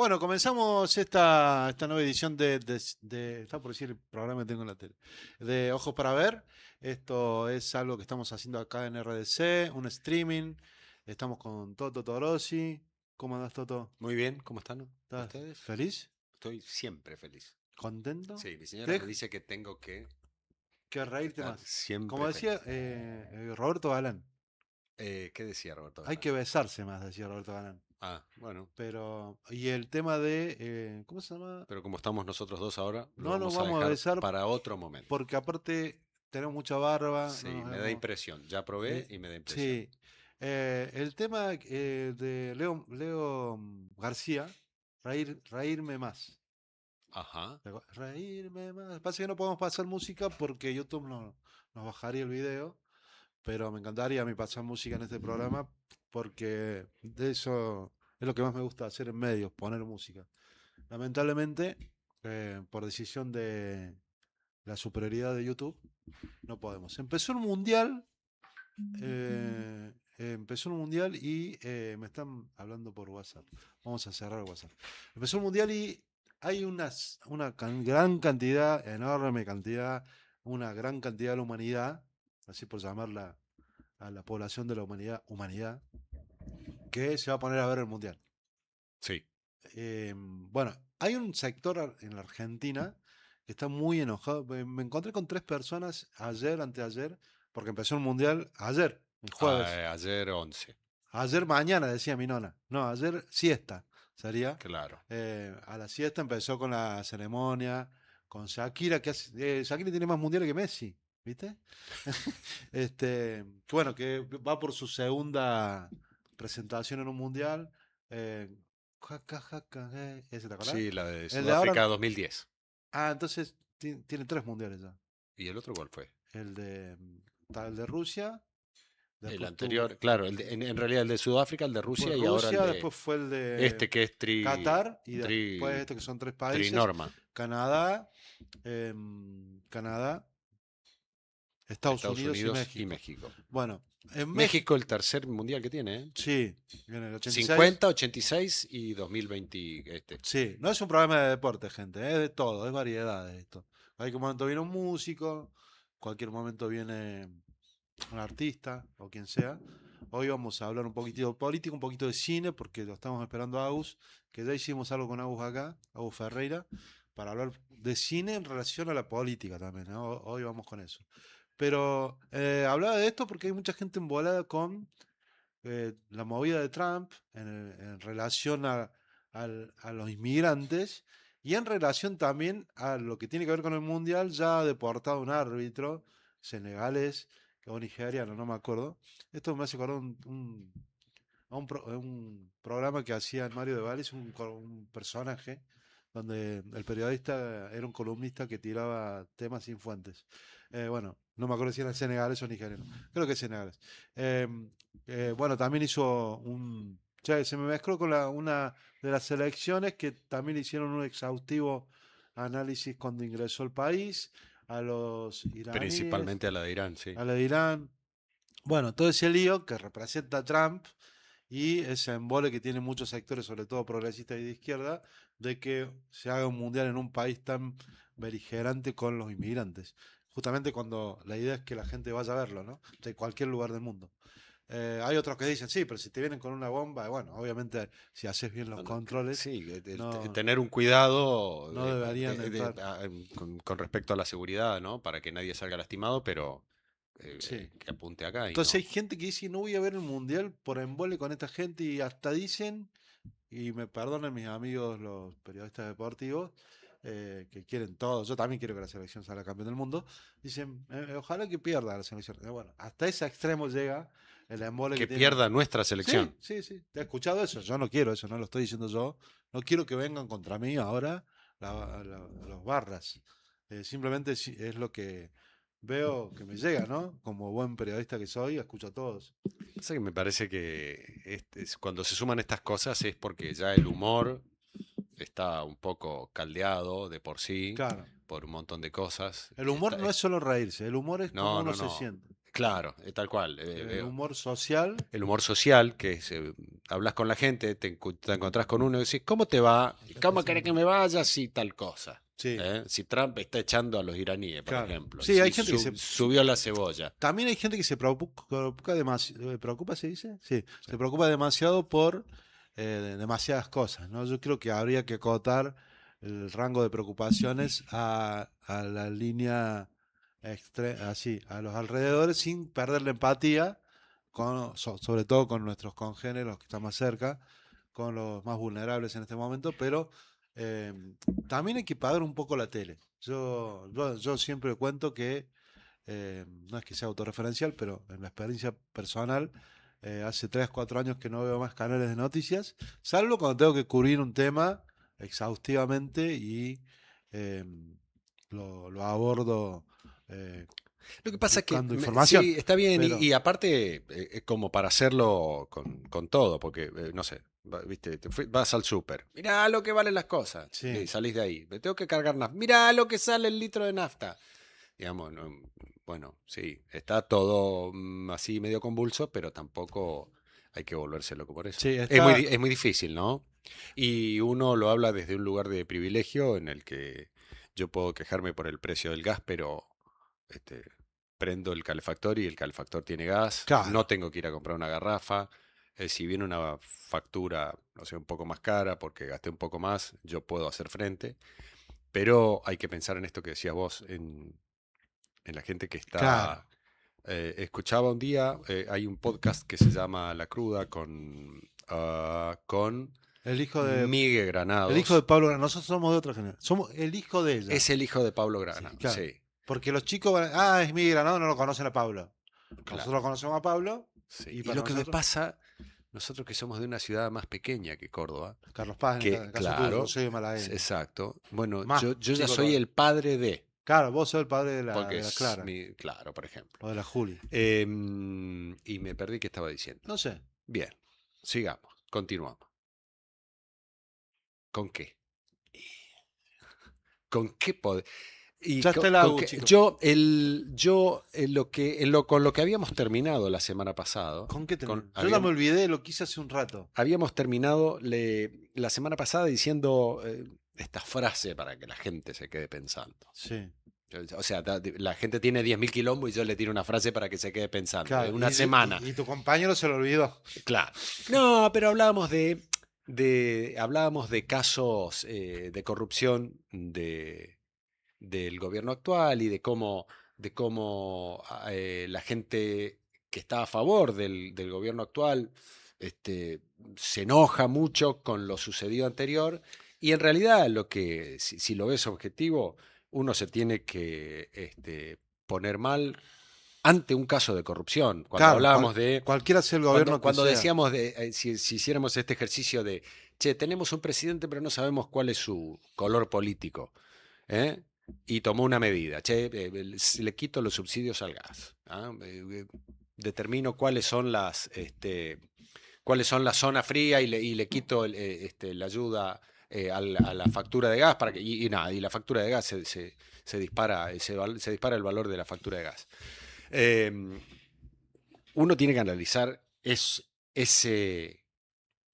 Bueno, comenzamos esta nueva edición está por decir el programa que tengo en la tele, de Ojos para Ver. Esto es algo que estamos haciendo acá en RDC, un streaming. Estamos con Toto Torosi. ¿Cómo andás, Toto? Muy bien, ¿cómo están ¿Estás ustedes? feliz? Estoy siempre feliz. ¿Contento? Sí, mi señora ¿Qué me dice que tengo que que reírte estar más? Como siempre decía feliz. Roberto Galán, ¿Qué decía Roberto hay Galán? que besarse más, decía Roberto Galán. Ah, bueno, Y el tema de, ¿cómo se llama? pero como estamos nosotros dos ahora, lo No nos vamos a vamos a dejar besar para otro momento. porque aparte tenemos mucha barba, no Sí, nos me da vemos. impresión. Ya probé y me da impresión. Sí. El tema de Leo García, reírme más. Ajá, Reírme más. Pasa que no podemos pasar música porque YouTube nos bajaría el video, pero me encantaría a mí pasar música en este programa porque de eso es lo que más me gusta hacer en medios, poner música. Lamentablemente, por decisión de la superioridad de YouTube, no podemos. Empezó el mundial y me están hablando por WhatsApp. Vamos a cerrar WhatsApp. Empezó el mundial y hay gran cantidad, enorme cantidad, una gran cantidad de la humanidad, así por llamarla a la población de la humanidad, que se va a poner a ver el mundial. sí. Bueno, hay un sector en la Argentina que está muy enojado. Me encontré con tres personas ayer, anteayer, porque empezó el mundial ayer, el jueves. Ayer 11, Ayer mañana, decía mi nona. No, ayer siesta sería. claro. A la siesta empezó con la ceremonia, con Shakira, Shakira tiene más mundiales que Messi, ¿viste? Que bueno, que va por su segunda presentación en un mundial. eh, ¿Ese te acordás? Sí, la de El de ahora. Sudáfrica 2010. Entonces tiene tres mundiales ya. ¿Y el otro cuál fue? El de, está el de Rusia, El después tuvo anterior, claro, en realidad el de Sudáfrica, el de después Rusia y ahora el Rusia, de después fue el de este que es Qatar y después estos que son tres países, Trinorma. Canadá, Canadá, Estados Estados Unidos y Unidos y México. México. Bueno, en México, México el tercer mundial que tiene, ¿eh? sí, en el 86, 50, 86 y 2020 este. sí, no es un programa de deporte, gente, es de todo, es variedad de esto. Cualquier momento viene un músico, cualquier momento viene un artista o quien sea. Hoy vamos a hablar un poquitito de política, un poquito de cine, porque lo estamos esperando a Agus, que ya hicimos algo con Agus acá, Agus Ferreira, para hablar de cine en relación a la política también, ¿no? Hoy vamos con eso. Pero hablaba de esto porque hay mucha gente embolada con la movida de Trump en relación a los inmigrantes y en relación también a lo que tiene que ver con el Mundial, ya ha deportado un árbitro senegalés o nigeriano, no me acuerdo. Esto me hace acordar a un programa que hacía Mario de Valles, un personaje donde el periodista era un columnista que tiraba temas sin fuentes. Bueno, no me acuerdo si eran senegalés o nigerianos. Creo que senegalés. Eh, bueno, también hizo se me mezcló con una de las elecciones que también hicieron un exhaustivo análisis cuando ingresó al país, a los iraníes, Principalmente a la de Irán, sí. a la de Irán. Bueno, todo ese lío que representa a Trump y ese embole que tienen muchos sectores, sobre todo progresistas y de izquierda, de que se haga un mundial en un país tan beligerante con los inmigrantes. Justamente cuando la idea es que la gente vaya a verlo, ¿no? De cualquier lugar del mundo. Hay otros que dicen, sí, pero si te vienen con una bomba, bueno, obviamente si haces bien los No, no, controles, sí, no, tener un cuidado no deberían entrar. con respecto a la seguridad, ¿no? Para que nadie salga lastimado, pero Sí. que apunte acá y Entonces hay no. gente que dice, no voy a ver el mundial por embole con esta gente y hasta dicen, y me perdonen mis amigos los periodistas deportivos, que quieren todo, yo también quiero que la selección salga campeón del mundo, dicen, ojalá que pierda la selección. Bueno, hasta ese extremo llega el embole que Que tienen. pierda nuestra Sí, selección. sí, sí, te he escuchado eso, yo no quiero eso, no lo estoy diciendo yo, no quiero que vengan contra mí ahora los barras. Simplemente es lo que veo que me llega, ¿no? Como buen periodista que soy, escucho a todos. Pasa que me parece que cuando se suman estas cosas es porque ya el humor está un poco caldeado de por sí, Claro, por un montón de cosas. el humor no es solo reírse, el humor es como No, uno no, se no. siente. Claro, tal cual. El humor social, El humor social, que es, hablas con la gente, te encontrás con uno y decís, ¿cómo te va? ¿Cómo querés que me vaya si tal cosa? sí, Si Trump está echando a los iraníes, por claro. ejemplo, y Sí, hay si gente que subió la cebolla. también hay gente que se preocupa demasiado, ¿preocupa se dice? Sí, Sí. se preocupa demasiado por demasiadas cosas, ¿no? Yo creo que habría que acotar el rango de preocupaciones a la línea así, a los alrededores sin perder la empatía, sobre todo con nuestros congéneros que están más cerca, con los más vulnerables en este momento, pero eh, también hay que pagar un poco la tele. Yo siempre cuento que no es que sea autorreferencial, pero en la experiencia personal, hace 3 4 años que no veo más canales de noticias, salvo cuando tengo que cubrir un tema exhaustivamente y eh, lo abordo Lo que pasa es que buscando información. sí, está bien, Pero, y aparte, como para hacerlo con todo, porque, no sé, viste, vas al súper, mirá lo que valen las cosas, y sí, salís de ahí, me tengo que cargar nafta, mirá lo que sale el litro de nafta. Digamos, bueno, sí, está todo así medio convulso, pero tampoco hay que volverse loco por eso. sí, Es muy, está, es muy difícil, ¿no? Y uno lo habla desde un lugar de privilegio en el que yo puedo quejarme por el precio del gas, pero este, prendo el calefactor y el calefactor tiene gas, no claro, tengo que ir a comprar una garrafa. Si viene una factura, no sé, un poco más cara porque gasté un poco más, yo puedo hacer frente. Pero hay que pensar en esto que decías vos, en la gente que claro. está... escuchaba un día, hay un podcast que se llama La Cruda con El hijo de, Miguel el hijo de Granados. Pablo Granados. Nosotros somos de otra generación. Somos el hijo de ella. Es el hijo de Pablo Sí, Granados, claro. sí, Porque los chicos es Miguel Granado, no lo conocen a Pablo. Nosotros lo claro. conocemos a Pablo Sí. y Y para lo que me nosotros, pasa, nosotros que somos de una ciudad más pequeña que Córdoba, Carlos Paz en que el caso tuyo, yo claro, soy de malagueño. exacto. Bueno, Más yo ya chico soy todavía. el padre de, Claro, vos sos el padre porque de la es Clara mi, claro, por ejemplo. o de la Juli. Y me perdí qué estaba diciendo. No sé. Bien, sigamos, continuamos. ¿Con qué? ¿Con qué poder? Y Ya está el con agua, qué, chicos. yo con lo que habíamos terminado la semana pasada, ¿Con qué terminé? Yo ya me habíamos, olvidé de lo que hice hace un rato. habíamos terminado la semana pasada diciendo esta frase para que la gente se quede pensando. Sí, O sea, la gente tiene 10.000 quilombos y yo le tiro una frase para que se quede pensando. claro. Una semana. Y tu compañero se lo olvidó. Claro. No, pero hablábamos de casos de corrupción del gobierno actual y de cómo la gente que está a favor del gobierno actual se enoja mucho con lo sucedido anterior y en realidad si lo ves objetivo, uno se tiene que poner mal ante un caso de corrupción. Cuando Claro, hablábamos de, cualquiera sea el cuando, gobierno que cuando sea. decíamos si hiciéramos este ejercicio de, che, tenemos un presidente pero no sabemos cuál es su color político. ¿Eh? Y tomó una medida, che, le quito los subsidios al gas, ¿ah? Determino cuáles son las zonas frías y le quito la ayuda a la factura de gas para que, y nada, y la factura de gas se dispara, se dispara el valor de la factura de gas. Eh, Uno tiene que analizar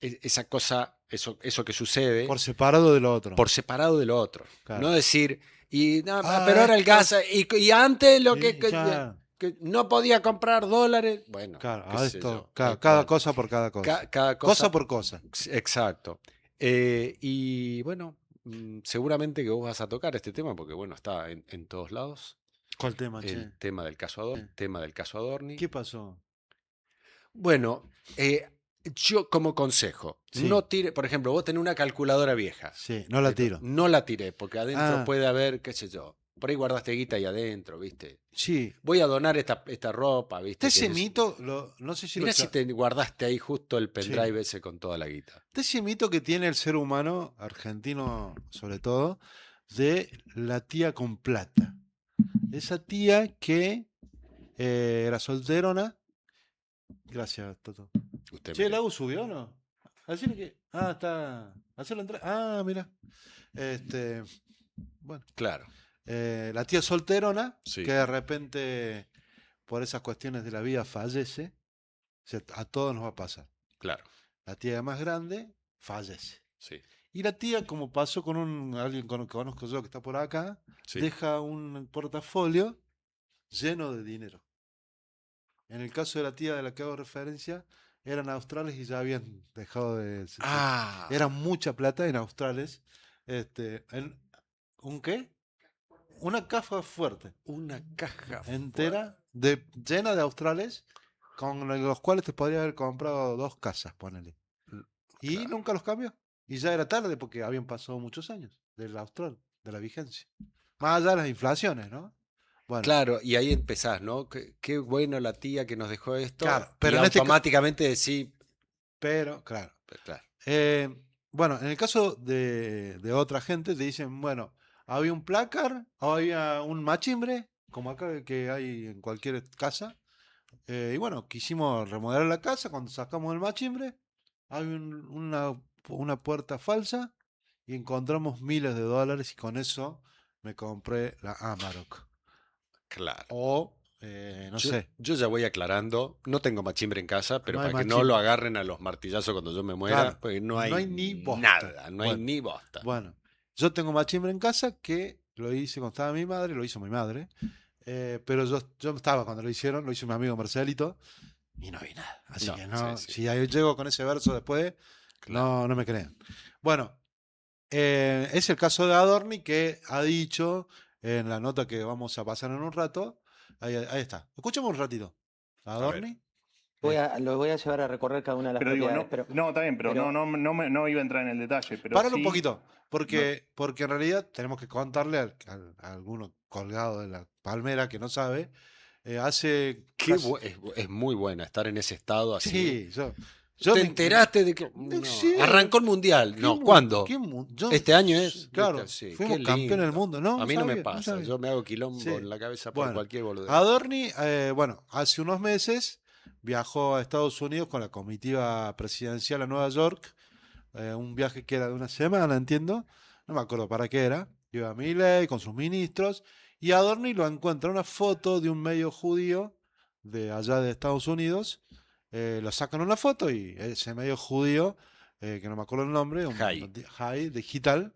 esa cosa, eso que sucede Por separado de lo otro. por separado de lo otro. No Claro. decir, no, pero Ah, ahora el esto. gas, y antes lo que, Sí, que- claro. que no podía comprar dólares, bueno, Claro, qué a sé esto. yo. Cada cosa por cada cosa. Cada Cosa cosa, por cosa. exacto. Y bueno, seguramente que vos vas a tocar este tema porque bueno, está en todos lados. ¿Cuál tema, El che? tema del caso Adorni. ¿Qué pasó? Bueno, yo como consejo, Sí, no tire, por ejemplo, vos tenés una calculadora vieja. sí, no la tiro. No la tiré, porque adentro Ah, puede haber, qué sé yo, por ahí guardaste guita ahí adentro, ¿viste? sí. Voy a donar esta ropa, De ¿viste? ese mito, no sé si lo... Mirá si te guardaste ahí justo el Sí. pendrive ese con toda la guita. De ese mito que tiene el ser humano, argentino sobre todo, de la tía con plata. Esa tía que era solterona. Gracias, Toto. Usted Che, ¿el mire. agua subió o no? Así que... Ah, está... Hacerlo entrar. Ah, mira. Este... Bueno. Claro, La tía solterona, que sí. de repente por esas cuestiones de la vida fallece, o sea, a todos nos va a pasar. Claro, La tía más grande fallece. sí, Y la tía, como pasó con alguien que conozco yo que está por acá, sí. deja un portafolio lleno de dinero. En el caso de la tía de la que hago referencia, eran australes y ya habían dejado Ah, era mucha plata en australes. ¿Un qué? Una caja fuerte, una caja fuerte. entera, llena de australes, con los cuales te podría haber comprado 2 casas, ponele. Y Claro. nunca los cambió. Y ya era tarde porque habían pasado muchos años del austral, de la vigencia. Más allá de las inflaciones, ¿no? Bueno, Claro, y ahí empezás, ¿no? Qué bueno la tía que nos dejó esto, claro, y pero en este caso, automáticamente decís, pero, claro. claro, Eh, bueno, en el caso de otra gente, te dicen, bueno, había un placar, había un machimbre, como acá que hay en cualquier casa. Y bueno, quisimos remodelar la casa. Cuando sacamos el machimbre, hay una puerta falsa y encontramos miles de dólares. Y con eso me compré la Amarok. claro. O, no Yo, sé, yo ya voy aclarando, no tengo machimbre en casa, pero no hay para que no lo machimbre. agarren a los martillazos cuando yo me muera, Claro, porque no no hay hay ni bosta. nada, no hay Bueno, ni bosta. bueno, yo tengo machimbre en casa que lo hice cuando estaba mi madre, lo hizo mi madre. Pero yo estaba cuando lo hicieron, lo hizo mi amigo Marcelito y no vi nada. Así No, que sí, no, sí, si ahí llego con ese verso después, claro. no, no me crean. Bueno, es el caso de Adorni que ha dicho en la nota que vamos a pasar en un rato. Ahí está. Escuchemos un ratito. A ver, Adorni. eh, Los voy a llevar a recorrer cada una de las Pero digo, propiedades, no, no, está bien, pero no, pero no iba a entrar en el detalle, pero Parar un sí, poquito, no, porque en realidad tenemos que contarle a alguno colgado de la palmera que no sabe. Hace casi. es muy buena estar en ese estado así. Sí, yo ¿Te enteraste de que no, sí, arrancó el mundial? ¿qué No, ¿cuándo? yo, ¿Este año es? ¿Viste? claro, Sí, qué fuimos campeones del lindo. mundo. No, A no mí no me sabía, no pasa, sabía. yo me hago quilombo Sí. en la cabeza por Bueno, cualquier boludez. Adorni, bueno, hace unos meses viajó a Estados Unidos con la comitiva presidencial a Nueva York. Un viaje que era de una semana, entiendo. No me acuerdo para qué era. Iba a Milei con sus ministros. Y Adorni lo encuentra una foto de un medio judío de allá de Estados Unidos. Lo sacan una foto y ese medio judío, que no me acuerdo el nombre, Jai. High Digital,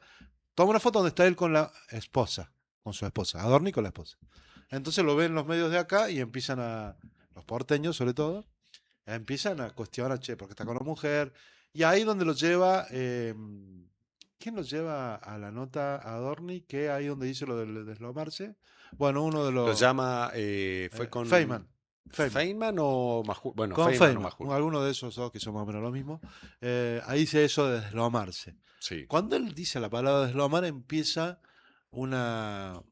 toma una foto donde está él con la esposa, con su esposa, Adorni con la esposa. Entonces lo ven los medios de acá y empiezan los porteños sobre todo, empiezan a cuestionar, che, porque está con la mujer. Y ahí donde lo lleva, ¿quién lo lleva a la nota a Adorni? Que ahí donde dice lo de deslomarse. Bueno, uno de Lo los, llama, fue con Feynman. Feynman. Feynman o Majul. Bueno, Con Feynman o Feynman, Majul. alguno de esos dos que son más o menos lo mismo. Ahí dice eso de deslomarse. Sí, Cuando él dice la palabra deslomar, empieza una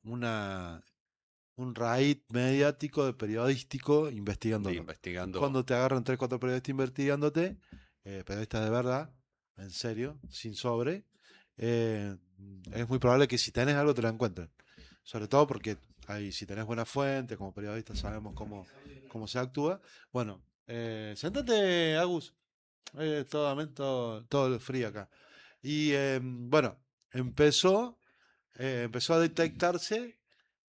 un raid mediático de periodístico de investigándolo. investigando. Cuando te agarran 3 4 periodistas investigándote, periodistas de verdad, en serio, sin sobre, eh, es muy probable que si tenés algo te lo encuentren. Sobre todo porque si tenés buena fuente, como periodistas sabemos cómo se actúa. Bueno, sentate, Agus. Todo frío acá. Y bueno, empezó a detectarse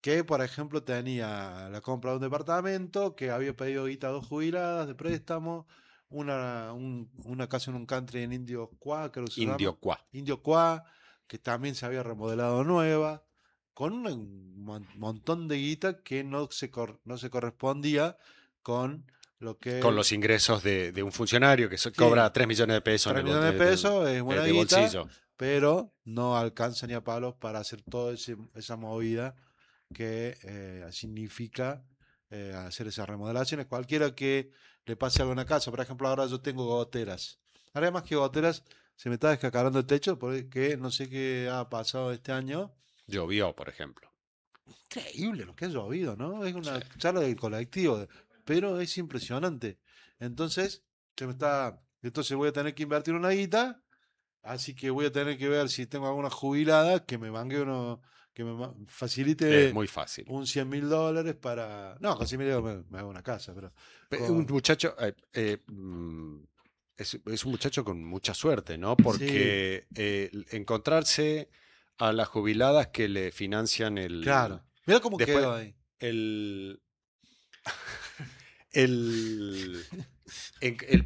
que, por ejemplo, tenía la compra de un departamento, que había pedido guita a 2 jubiladas de préstamo, una casa en un country en Indio Qua, creo que se Indio llama, Qua. Indio Qua, que también se había remodelado nueva, con un montón de guita que no se correspondía con lo que Con los ingresos de un funcionario que sí, cobra 3 millones de pesos en 3 millones de pesos es buena de guita, bolsillo. pero no alcanza ni a palos para hacer toda esa movida que significa hacer esas remodelaciones. Cualquiera que le pase algo en la casa, por ejemplo, ahora yo tengo goteras. Ahora más que goteras, se me está descacarando el techo porque no sé qué ha pasado este año. Llovió, por ejemplo. Increíble lo que ha llovido, ¿no? Es Sí. una charla del colectivo, pero es impresionante. Entonces, entonces voy a tener que invertir una guita. Así que voy a tener que ver si tengo alguna jubilada que me mangue que Es facilite muy fácil. un $100.000 para. No, con 100.000 euros me hago una casa, pero Un con. muchacho, es un muchacho con mucha suerte, ¿no? Sí, Porque encontrarse a las jubiladas que le financian claro. Mira cómo después, quedó ahí. el, el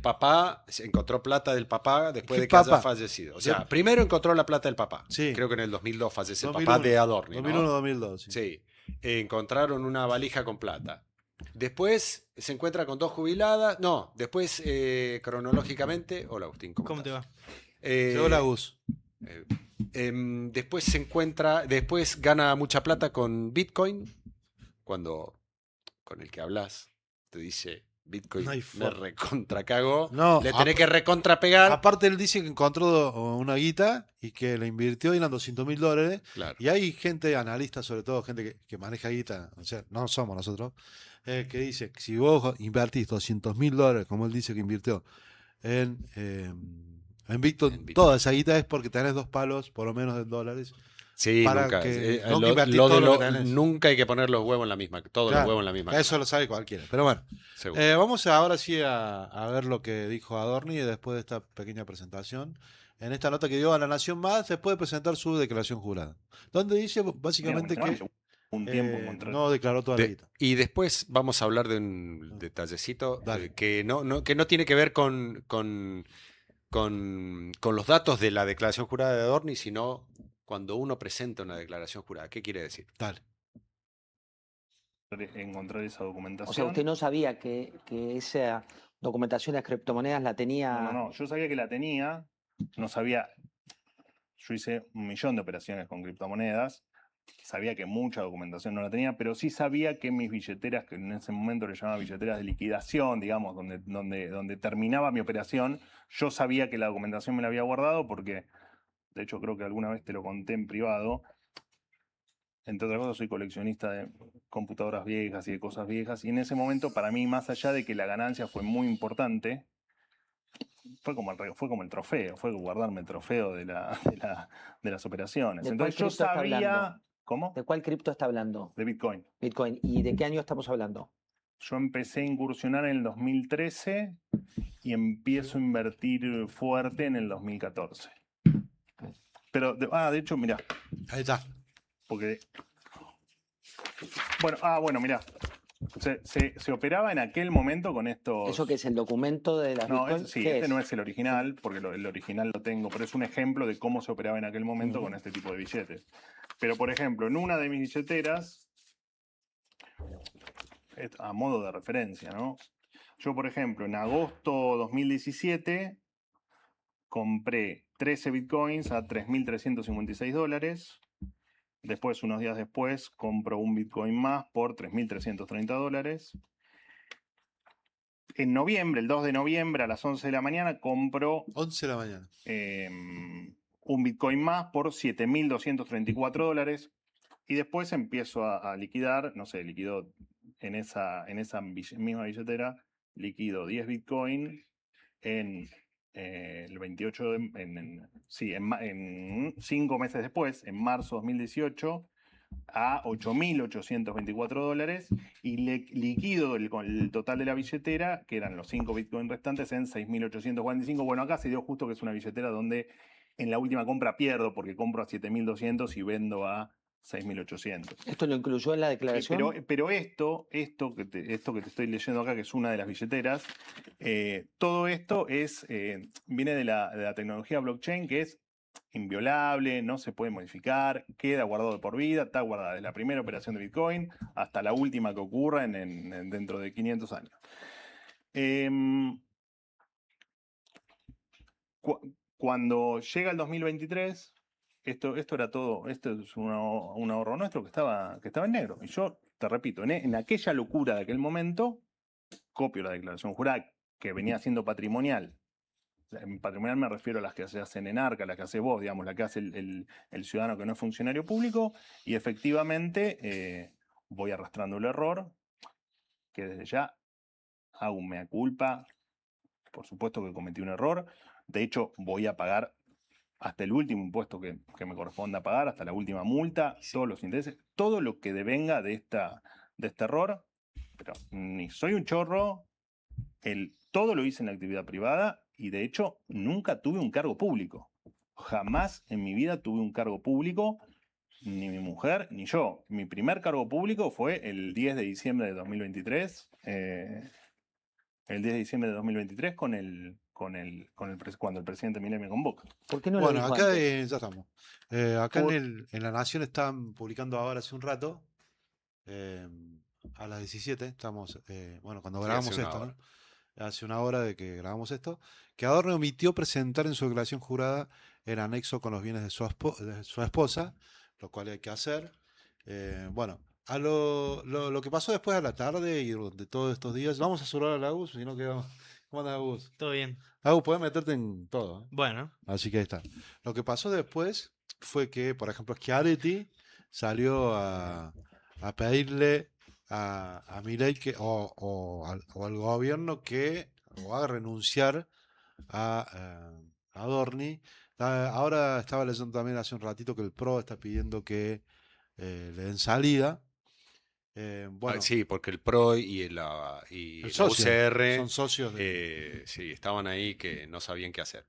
papá se encontró plata del papá después ¿Qué de que haya papá? fallecido. O sea, primero encontró la plata del papá. Sí. Creo que en el 2002 fallece el 2001, papá de Adorni, 2001, ¿no? 2002, sí. Sí. Encontraron una valija con plata. Después se encuentra con 2 jubiladas. No, después cronológicamente. Hola Agustín, ¿cómo te estás? va? Llegó la Gus. Después se encuentra, después gana mucha plata con Bitcoin, cuando con el que hablas te dice Bitcoin No hay me forma. recontracagó, No, le tenés que recontrapegar. aparte él dice que encontró una guita y que la invirtió y eran $200.000. Claro. Y hay gente, analistas sobre todo, gente que maneja guita, o sea, no somos nosotros, que dice que si vos invertís $200.000, como él dice que invirtió, en Bitcoin, En Bitcoin. toda esa guita es porque tenés 2 palos, por lo menos, de dólares. Sí, Para nunca. que no que Lo invertís de todo lo que tenés. nunca hay que poner los huevos en la misma, todos los Claro, huevos en la misma eso canasta, lo sabe cualquiera. Pero bueno, seguro. vamos ahora sí a ver lo que dijo Adorni después de esta pequeña presentación. En esta nota que dio a La Nación Más, después de presentar su declaración jurada. Donde dice básicamente que un tiempo encontrar. no declaró toda la guita. Y después vamos a hablar de un detallecito Dale. que no tiene que ver con los datos de la declaración jurada de Adorni, sino cuando uno presenta una declaración jurada. ¿Qué quiere decir? Dale. Encontrar esa documentación. O sea, usted no sabía que esa documentación de las criptomonedas la tenía. No. Yo sabía que la tenía, no sabía. Yo hice 1.000.000 de operaciones con criptomonedas. Sabía que mucha documentación no la tenía, pero sí sabía que mis billeteras, que en ese momento le llamaba billeteras de liquidación, digamos, donde terminaba mi operación, yo sabía que la documentación me la había guardado porque, de hecho, creo que alguna vez te lo conté en privado. Entre otras cosas, soy coleccionista de computadoras viejas y de cosas viejas. Y en ese momento, para mí, más allá de que la ganancia fue muy importante, fue como el trofeo, fue guardarme el trofeo de las operaciones. ¿De cuál Entonces yo cripto está sabía. hablando? ¿Cómo? ¿De cuál cripto está hablando? De Bitcoin. Bitcoin. ¿Y de qué año estamos hablando? Yo empecé a incursionar en el 2013 y empiezo a invertir fuerte en el 2014. Pero, de hecho, mirá. Ahí está. Porque. Bueno, mirá. Se operaba en aquel momento con estos. ¿Eso que es el documento de las No, Bitcoin? sí, ¿Qué este es? no es el original, porque el original lo tengo, pero es un ejemplo de cómo se operaba en aquel momento con este tipo de billetes. Pero, por ejemplo, en una de mis billeteras, a modo de referencia, ¿no? Yo, por ejemplo, en agosto 2017 compré 13 bitcoins a $3.356. Después, unos días después, compro un bitcoin más por $3.330. En noviembre, el 2 de noviembre a las 11 de la mañana, compro 11 de la mañana. un bitcoin más por $7.234. Y después empiezo a liquidar, no sé, liquido en esa misma billetera, liquido 10 bitcoin en el 28 en 5 meses después, en marzo 2018, a $8.824 y liquido el total de la billetera, que eran los 5 bitcoin restantes, en 6.845. Bueno, acá se dio justo que es una billetera donde en la última compra pierdo porque compro a 7.200 y vendo a 6.800. ¿Esto lo incluyó en la declaración? Pero esto que te estoy leyendo acá, que es una de las billeteras, todo esto viene de la tecnología blockchain, que es inviolable, no se puede modificar, queda guardado de por vida, está guardada desde la primera operación de Bitcoin hasta la última que ocurra dentro de 500 años. Cuando llega el 2023, esto era todo, esto es un ahorro nuestro que estaba en negro. Y yo, te repito, en aquella locura de aquel momento, copio la declaración jurada que venía siendo patrimonial. En patrimonial me refiero a las que se hacen en Arca, las que hace vos, digamos, la que hace el ciudadano que no es funcionario público, y efectivamente voy arrastrando el error, que desde ya hago un mea culpa, por supuesto que cometí un error, de hecho voy a pagar hasta el último impuesto que me corresponda pagar, hasta la última multa, todos los intereses, todo lo que devenga de este error, pero ni soy un chorro, todo lo hice en la actividad privada y de hecho nunca tuve un cargo público. Jamás en mi vida tuve un cargo público. ni mi mujer, ni yo. Mi primer cargo público fue el 10 de diciembre de 2023. El 10 de diciembre de 2023 cuando el presidente Milei me convoca. ¿Por qué no lo Bueno, dijo acá antes? ya estamos. Acá Por- en La Nación están publicando ahora hace un rato, eh, a las 17, estamos, bueno, cuando Sí, grabamos hace una esto, hora. ¿no? Hace una hora de que grabamos esto, que Adorno omitió presentar en su declaración jurada el anexo con los bienes de su esposa, lo cual hay que hacer. Bueno, lo que pasó después a la tarde y durante todos estos días, vamos a saludar a la Agus, si no quedamos. ¿Cómo andas, Agus? Todo bien. Agus, puedes meterte en todo, ¿eh? Bueno, Así que ahí está. Lo que pasó después fue que, por ejemplo, Schiaretti salió a pedirle a Milei que, o al gobierno que o haga renunciar a Adorni. Ahora estaba leyendo también hace un ratito que el PRO está pidiendo que le den salida. Bueno, Sí, porque el PRO y el la socio, UCR son socios de... sí, estaban ahí que no sabían qué hacer.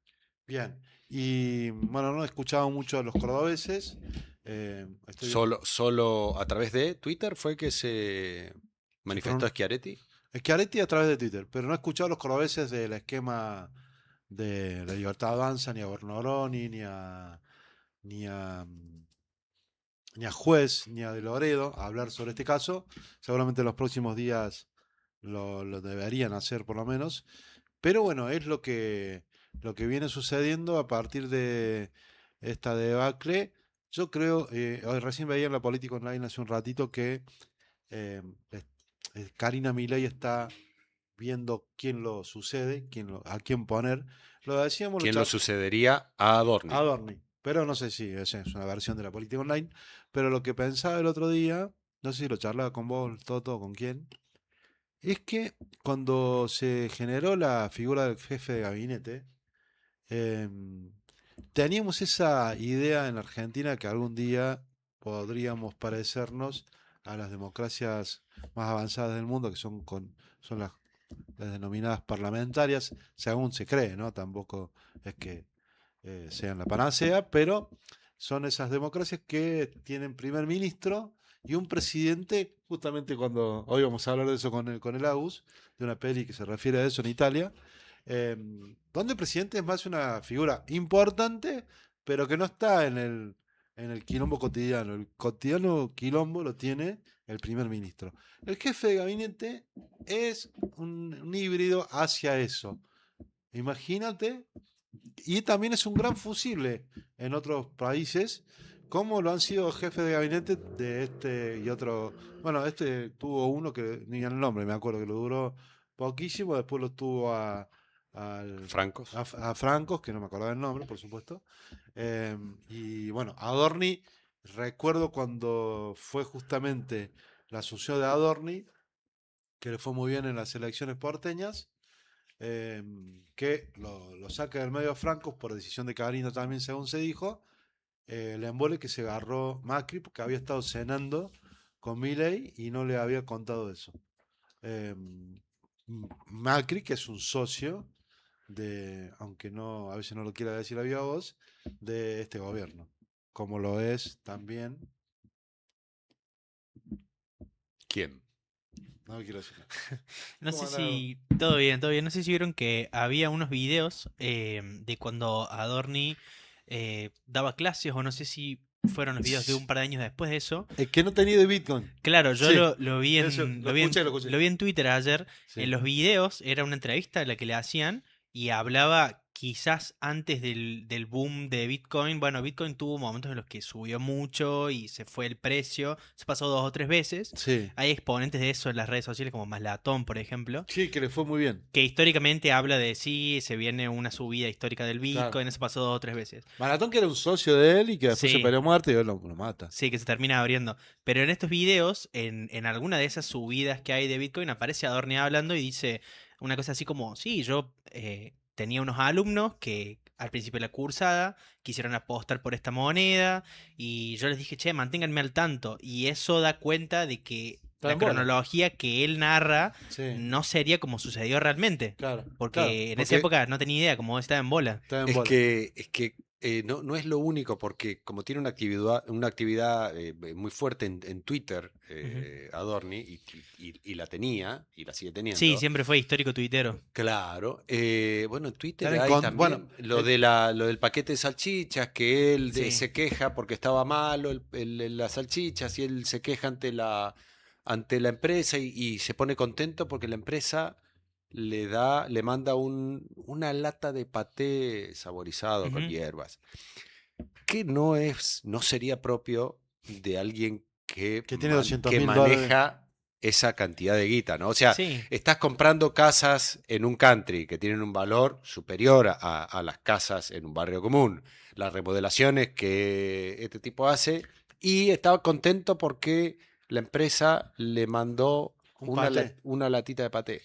Bien. Y bueno, no he escuchado mucho a los cordobeses. Estoy viendo- Solo a través de Twitter fue que se manifestó pronun- Schiaretti. Schiaretti a través de Twitter, pero no he escuchado a los cordobeses del esquema de la Libertad Avanza, ni a Bornoroni, ni a, ni a Juez, ni a De Loredo a hablar sobre este caso. Seguramente en los próximos días lo deberían hacer por lo menos. Pero bueno, es lo que viene sucediendo a partir de esta debacle. Yo creo, hoy recién veía en la política online hace un ratito que eh, Karina Milei está viendo quién lo sucede, a quién poner. Lo decíamos, ¿Quién lo sucedería a Adorni? Adorni, pero no sé si es una versión de la política online. Pero lo que pensaba el otro día, no sé si lo charlaba con vos, Toto, con quién, es que cuando se generó la figura del jefe de gabinete, em, teníamos esa idea en Argentina que algún día podríamos parecernos a las democracias más avanzadas del mundo, que son las denominadas parlamentarias, según se cree, ¿no? Tampoco es que sean la panacea, pero son esas democracias que tienen primer ministro y un presidente, justamente cuando hoy vamos a hablar de eso con el Agus, de una peli que se refiere a eso en Italia, donde el presidente es más una figura importante, pero que no está en el quilombo cotidiano. El cotidiano quilombo lo tiene el primer ministro. El jefe de gabinete es un híbrido hacia eso. Imagínate, y también es un gran fusible en otros países, como lo han sido jefes de gabinete de este y otro. Bueno, este tuvo uno que ni el nombre, me acuerdo que lo duró poquísimo, después lo tuvo Francos. a Francos, que no me acordaba el nombre, por supuesto. Y bueno, Adorni, recuerdo cuando fue justamente la asunción de Adorni, que le fue muy bien en las elecciones porteñas, que lo saca del medio a Francos por decisión de Carino también, según se dijo, el embole que se agarró Macri, porque había estado cenando con Milei y no le había contado eso. Macri, que es un socio aunque no, a veces no lo quiera decir a viva voz, de este gobierno, como lo es también, ¿Quién? no lo quiero decir. no ¿Cómo sé andás, si... Todo bien, todo bien. No sé si vieron que había unos videos de cuando Adorni daba clases, o no sé si fueron los videos de un par de años después de eso. El que no tenía de Bitcoin. Claro, yo Sí, lo vi eso, en, lo lo vi en, escuché, lo escuché. lo vi en Twitter ayer. Sí. En los videos era una entrevista a la que le hacían y hablaba quizás antes del boom de Bitcoin. Bueno, Bitcoin tuvo momentos en los que subió mucho y se fue el precio. Se pasó 2 o 3 veces. Sí. Hay exponentes de eso en las redes sociales como Maslatón, por ejemplo, Sí, que le fue muy bien. que históricamente habla de sí, se viene una subida histórica del Bitcoin, Claro. eso pasó 2 o 3 veces. Maratón, que era un socio de él y que después se Sí. peleó a muerte y él lo mata. Sí, que se termina abriendo. Pero en estos videos, en alguna de esas subidas que hay de Bitcoin, aparece Adorni hablando y dice una cosa así como, sí, yo tenía unos alumnos que al principio de la cursada quisieron apostar por esta moneda y yo les dije, che, manténganme al tanto. Y eso da cuenta de que Está la en bola. cronología que él narra Sí, no sería como sucedió realmente. claro. Porque claro, en esa porque época no tenía idea, como estaba en bola. estaba en Es bola. que no es lo único, porque como tiene una actividad muy fuerte en Twitter, Adorni, y la tenía, y la sigue Sí, teniendo. siempre fue histórico tuitero. Claro. Bueno, en Twitter Están en hay con- también bueno, lo lo del paquete de salchichas, que él Sí. se queja porque estaba malo las salchichas, y él se queja ante la empresa, y se pone contento porque la empresa le manda una lata de paté saborizado con Ujú. hierbas, que no sería propio de alguien Que tiene que 200.000 dólares. maneja esa cantidad de guita, ¿no? O sea, Sí. estás comprando casas en un country que tienen un valor superior a las casas en un barrio común, las remodelaciones que este tipo hace, y estaba contento porque la empresa le mandó Un paté. una latita de paté.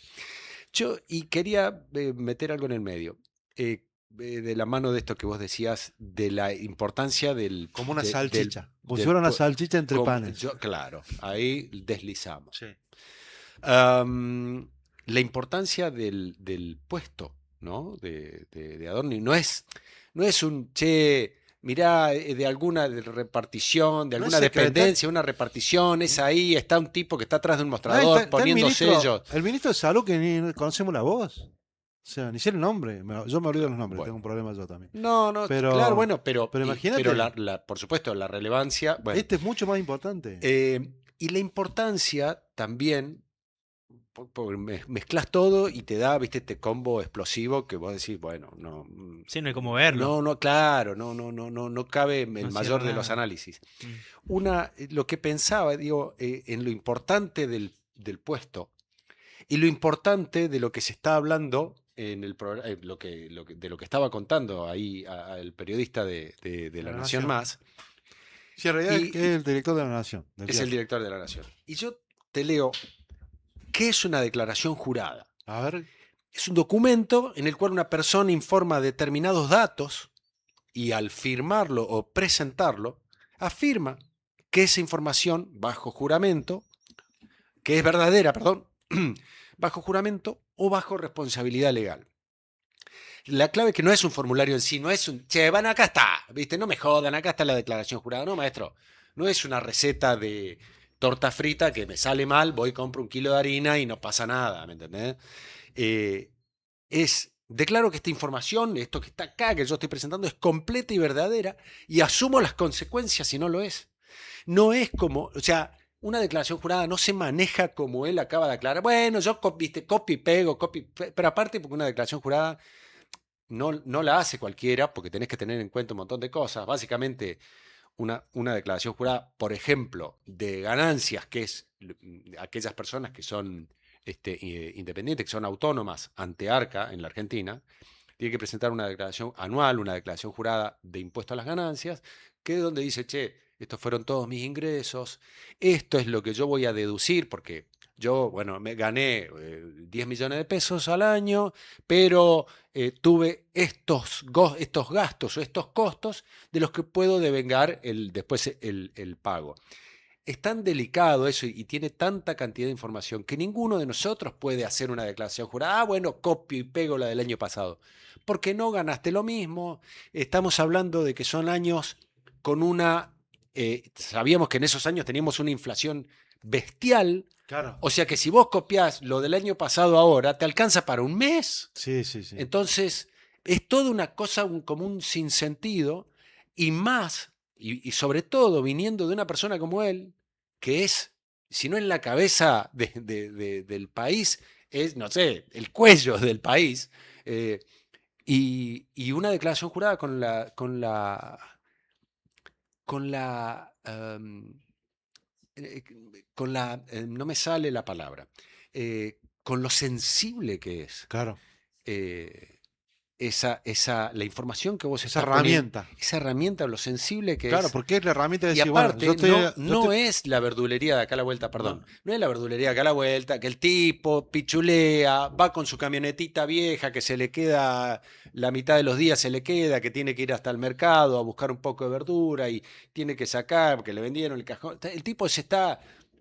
Y quería meter algo en el medio, de la mano de esto que vos decías, de la importancia Como una salchicha. Como si del fuera una pue- salchicha entre panes. claro, ahí deslizamos. Sí. La importancia del puesto, ¿no? De Adorni. No es un, che, mirá, de alguna repartición, de No es alguna secretario. dependencia, una repartición, es ahí, está un tipo que está atrás de un Ah, mostrador está poniendo sellos. el ministro de Salud que ni conocemos la voz. O sea, ni sé el nombre. Yo me olvido los nombres, Bueno. tengo un problema yo también. No, Pero- claro, bueno, pero imagínate. por supuesto, la relevancia, bueno, Este es mucho más importante. y la importancia también, porque mezclas todo y te da, viste, este combo explosivo que vos decís, bueno, no. Sí, no hay cómo verlo. No, claro, no cabe el No mayor cierra de los nada. análisis. Mm. Lo que pensaba, digo, en lo importante del puesto y lo importante de lo que se está hablando en el programa, de lo que estaba contando ahí el periodista de La La Nación Nación. Más, Sí, en realidad y- es que es el director de la Nación. del es el diario. director de La Nación. Y yo te leo, ¿qué es una declaración jurada? A ver, Es un documento en el cual una persona informa determinados datos y al firmarlo o presentarlo, afirma que esa información bajo juramento, que es verdadera, perdón, bajo juramento o bajo responsabilidad legal. La clave es que no es un formulario en sí, no es un, che, van, acá está, ¿viste? No me jodan, acá está la declaración jurada. No, maestro, no es una receta de torta frita que me sale mal, voy, compro 1 kilo de harina y no pasa nada, ¿me entendés? Declaro que esta información, esto que está acá, que yo estoy presentando, es completa y verdadera, y asumo las consecuencias si no lo es. No es como, o sea, una declaración jurada no se maneja como él acaba de aclarar. Bueno, yo copy y pego, pero aparte porque una declaración jurada no la hace cualquiera, porque tenés que tener en cuenta un montón de cosas. Básicamente, una declaración jurada, por ejemplo, de ganancias, que es aquellas personas que son independientes, que son autónomas ante ARCA en la Argentina, tiene que presentar una declaración anual, una declaración jurada de impuesto a las ganancias, que es donde dice, che, estos fueron todos mis ingresos, esto es lo que yo voy a deducir, porque yo, bueno, me gané 10 millones de pesos al año, pero tuve estos gastos o estos costos de los que puedo devengar después el pago. Es tan delicado eso y tiene tanta cantidad de información que ninguno de nosotros puede hacer una declaración jurada. Ah, bueno, copio y pego la del año pasado. Porque no ganaste lo mismo. Estamos hablando de que son años con sabíamos que en esos años teníamos una inflación bestial. claro. O sea que si vos copiás lo del año pasado ahora, te alcanza para un mes. Sí. Entonces, es toda una cosa como un sinsentido, y más, y sobre todo viniendo de una persona como él, que es, si no en la cabeza del país, es, no sé, el cuello del país, y una declaración jurada eh, no me sale la palabra, con lo sensible que es. Claro. eh, la información que vos Esa estás poniendo, herramienta. esa herramienta, lo sensible que Claro, es. porque es la herramienta de Y decir, bueno, aparte, yo estoy. no es la verdulería de acá a la vuelta, perdón. No. No es la verdulería de acá a la vuelta, que el tipo pichulea, va con su camionetita vieja que se le queda, la mitad de los días se le queda, que tiene que ir hasta el mercado a buscar un poco de verdura y tiene que sacar, porque le vendieron el cajón. El tipo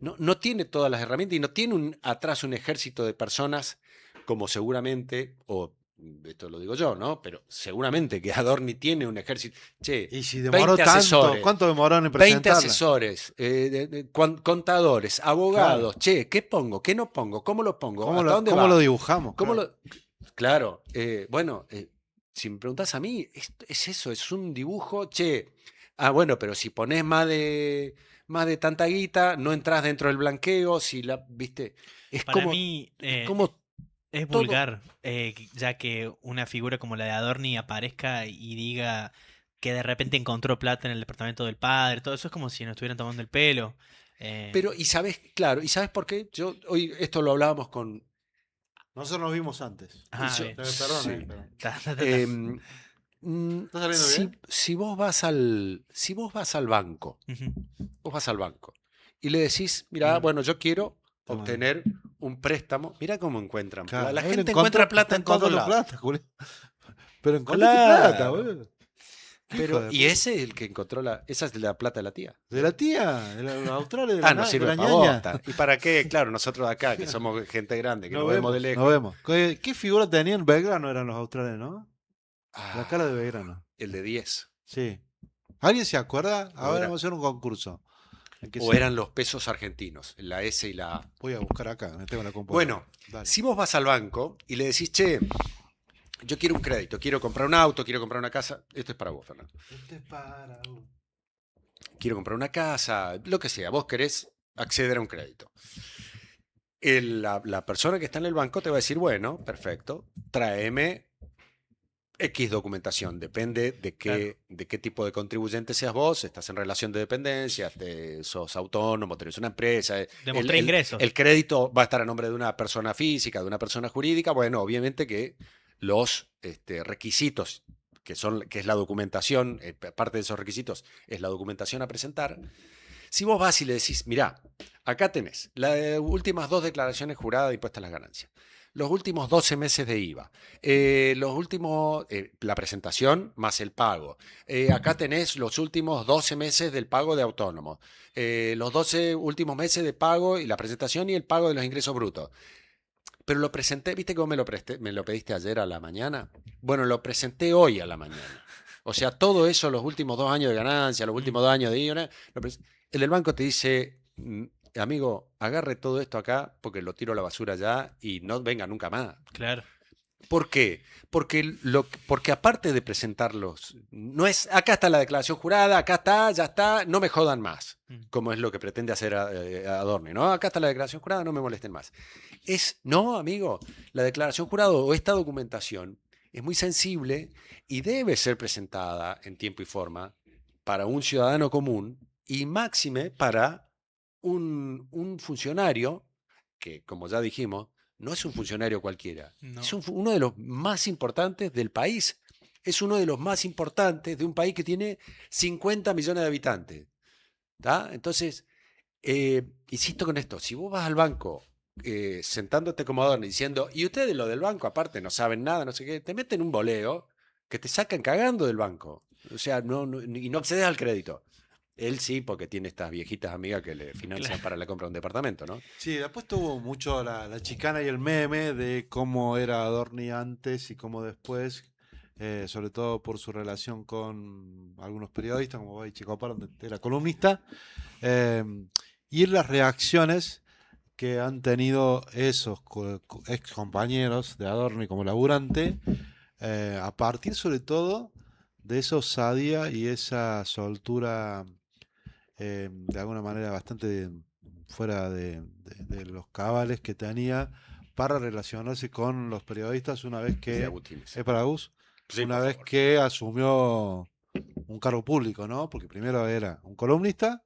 no tiene todas las herramientas y no tiene atrás un ejército de personas como seguramente, o esto lo digo yo, ¿no? Pero seguramente que Adorni tiene un ejército. Che, Y si demoró 20 tanto, asesores, ¿cuánto demoró en 20 presentarla? asesores, contadores, abogados. Che, ¿qué pongo? ¿Qué no pongo? ¿Cómo lo pongo? ¿Cómo ¿Hasta dónde cómo va? lo dibujamos? ¿Cómo Claro. lo...? Claro, bueno, si me preguntás a mí, es eso, es un dibujo, che. Bueno, pero si pones más de tanta guita, no entras dentro del blanqueo, si la, viste, es Para como, mí es como es todo. vulgar, ya que una figura como la de Adorni aparezca y diga que de repente encontró plata en el departamento del padre. Todo eso es como si nos estuvieran tomando el pelo. Pero, y sabes, claro, ¿y sabes por qué? Yo hoy esto lo hablábamos con. Nosotros nos vimos antes. Yo- Bien. Perdón, sí. pero- Em, ¿Está saliendo si, bien? si vos vas al banco, Ujú. vos vas al banco y le decís, mira, Mira. bueno, yo quiero Toma. obtener un préstamo. Mira cómo encuentran plata. Claro, La él gente encontró- encuentra plata está en todos encontrando lados. plata, Julián. Pero encontraste plata, Claro. boludo. Qué hijo Pero, de y puta. ese es el que encontró esa es la plata de la tía. De la tía, de los australes de la, No de sirve la para ñaña. bosta. ¿Y para qué? Claro, nosotros de acá, que somos gente grande, que Nos nos vemos de vemos, lejos. nos vemos. ¿Qué figura tenían? Belgrano eran los australes, ¿no? La cara de Ah, Belgrano. el de 10. Sí. ¿Alguien se acuerda? O Ahora era- vamos a hacer un concurso. El que O sea. eran los pesos argentinos, la S y la A. Voy a buscar acá, me tengo la computadora. Bueno, Dale. si vos vas al banco y le decís, che, yo quiero un crédito, quiero comprar un auto, quiero comprar una casa, esto es para vos, Fernando. Este es para vos. Quiero comprar una casa, lo que sea, vos querés acceder a un crédito. La persona que está en el banco te va a decir, bueno, perfecto, tráeme X documentación, depende de qué tipo de contribuyente seas vos, estás en relación de dependencia, sos autónomo, tenés una empresa, Demostré ingresos. el crédito va a estar a nombre de una persona física, de una persona jurídica, bueno, obviamente que los requisitos, que es la documentación, parte de esos requisitos es la documentación a presentar. Si vos vas y le decís, mirá, acá tenés las últimas 2 declaraciones juradas de impuestos a las ganancias, los últimos 12 meses de IVA, la presentación más el pago. Acá tenés los últimos 12 meses del pago de autónomo, los 12 últimos meses de pago y la presentación y el pago de los ingresos brutos. Pero lo presenté, ¿viste cómo me lo pediste ayer a la mañana? Bueno, lo presenté hoy a la mañana. O sea, todo eso, los últimos 2 años de ganancia, los últimos 2 años de IVA, el del banco te dice, amigo, agarre todo esto acá porque lo tiro a la basura ya y no venga nunca más. Claro. ¿Por qué? Porque aparte de presentarlos, no es, acá está la declaración jurada, acá está, ya está, no me jodan más, como es lo que pretende hacer Adorni, ¿no? Acá está la declaración jurada, no me molesten más. No, amigo, la declaración jurada o esta documentación es muy sensible y debe ser presentada en tiempo y forma para un ciudadano común y máxime para un funcionario que, como ya dijimos, no es un funcionario cualquiera, No. es uno de los más importantes del país. Es uno de los más importantes de un país que tiene 50 millones de habitantes. ¿Tá? Entonces, insisto con esto, si vos vas al banco sentándote como Adorno diciendo, y ustedes lo del banco aparte no saben nada, no sé qué, te meten un boleo que te sacan cagando del banco. O sea, y no accedes al crédito. Él sí, porque tiene estas viejitas amigas que le financian para la compra de un departamento, ¿no? Sí, después tuvo mucho la chicana y el meme de cómo era Adorni antes y cómo después, sobre todo por su relación con algunos periodistas, como Bobby Chicopar, donde era columnista, eh, y las reacciones que han tenido esos ex compañeros de Adorni como laburante, a partir sobre todo de esa osadía y esa soltura de alguna manera bastante fuera de los cabales que tenía para relacionarse con los periodistas una vez Es de que Agustines. es para Gus, Sí, una por vez favor. que asumió un cargo público, ¿no? Porque primero era un columnista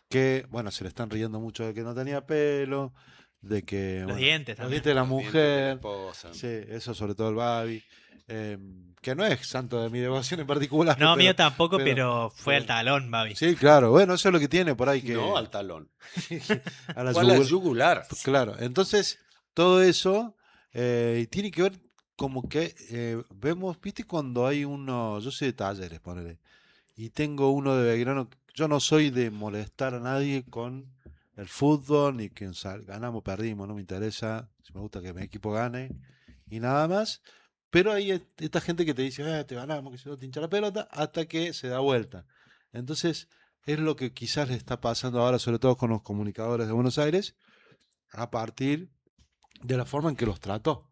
que, bueno, se le están riendo mucho de que no tenía pelo, de que Los bueno, dientes los también. dientes de la Los dientes de la mujer, esposa. sí, eso sobre todo el Babi, que no es santo de mi devoción en particular. No, pero- mío tampoco, pero- pero fue pero- al talón, Babi. Sí, claro, bueno, eso es lo que tiene por ahí que No al talón. a la Fue a la yugular. yugular. Claro, entonces todo eso tiene que ver como que vemos, viste cuando hay uno, yo soy de Talleres, ponele, y tengo uno de Belgrano, yo no soy de molestar a nadie con el fútbol, ni que ganamos, perdimos, no me interesa, si me gusta que mi equipo gane y nada más, Pero hay esta gente que te dice, te ganamos, que se no te hincha la pelota, hasta que se da vuelta. Entonces, es lo que quizás le está pasando ahora, sobre todo con los comunicadores de Buenos Aires, a partir de la forma en que los trató.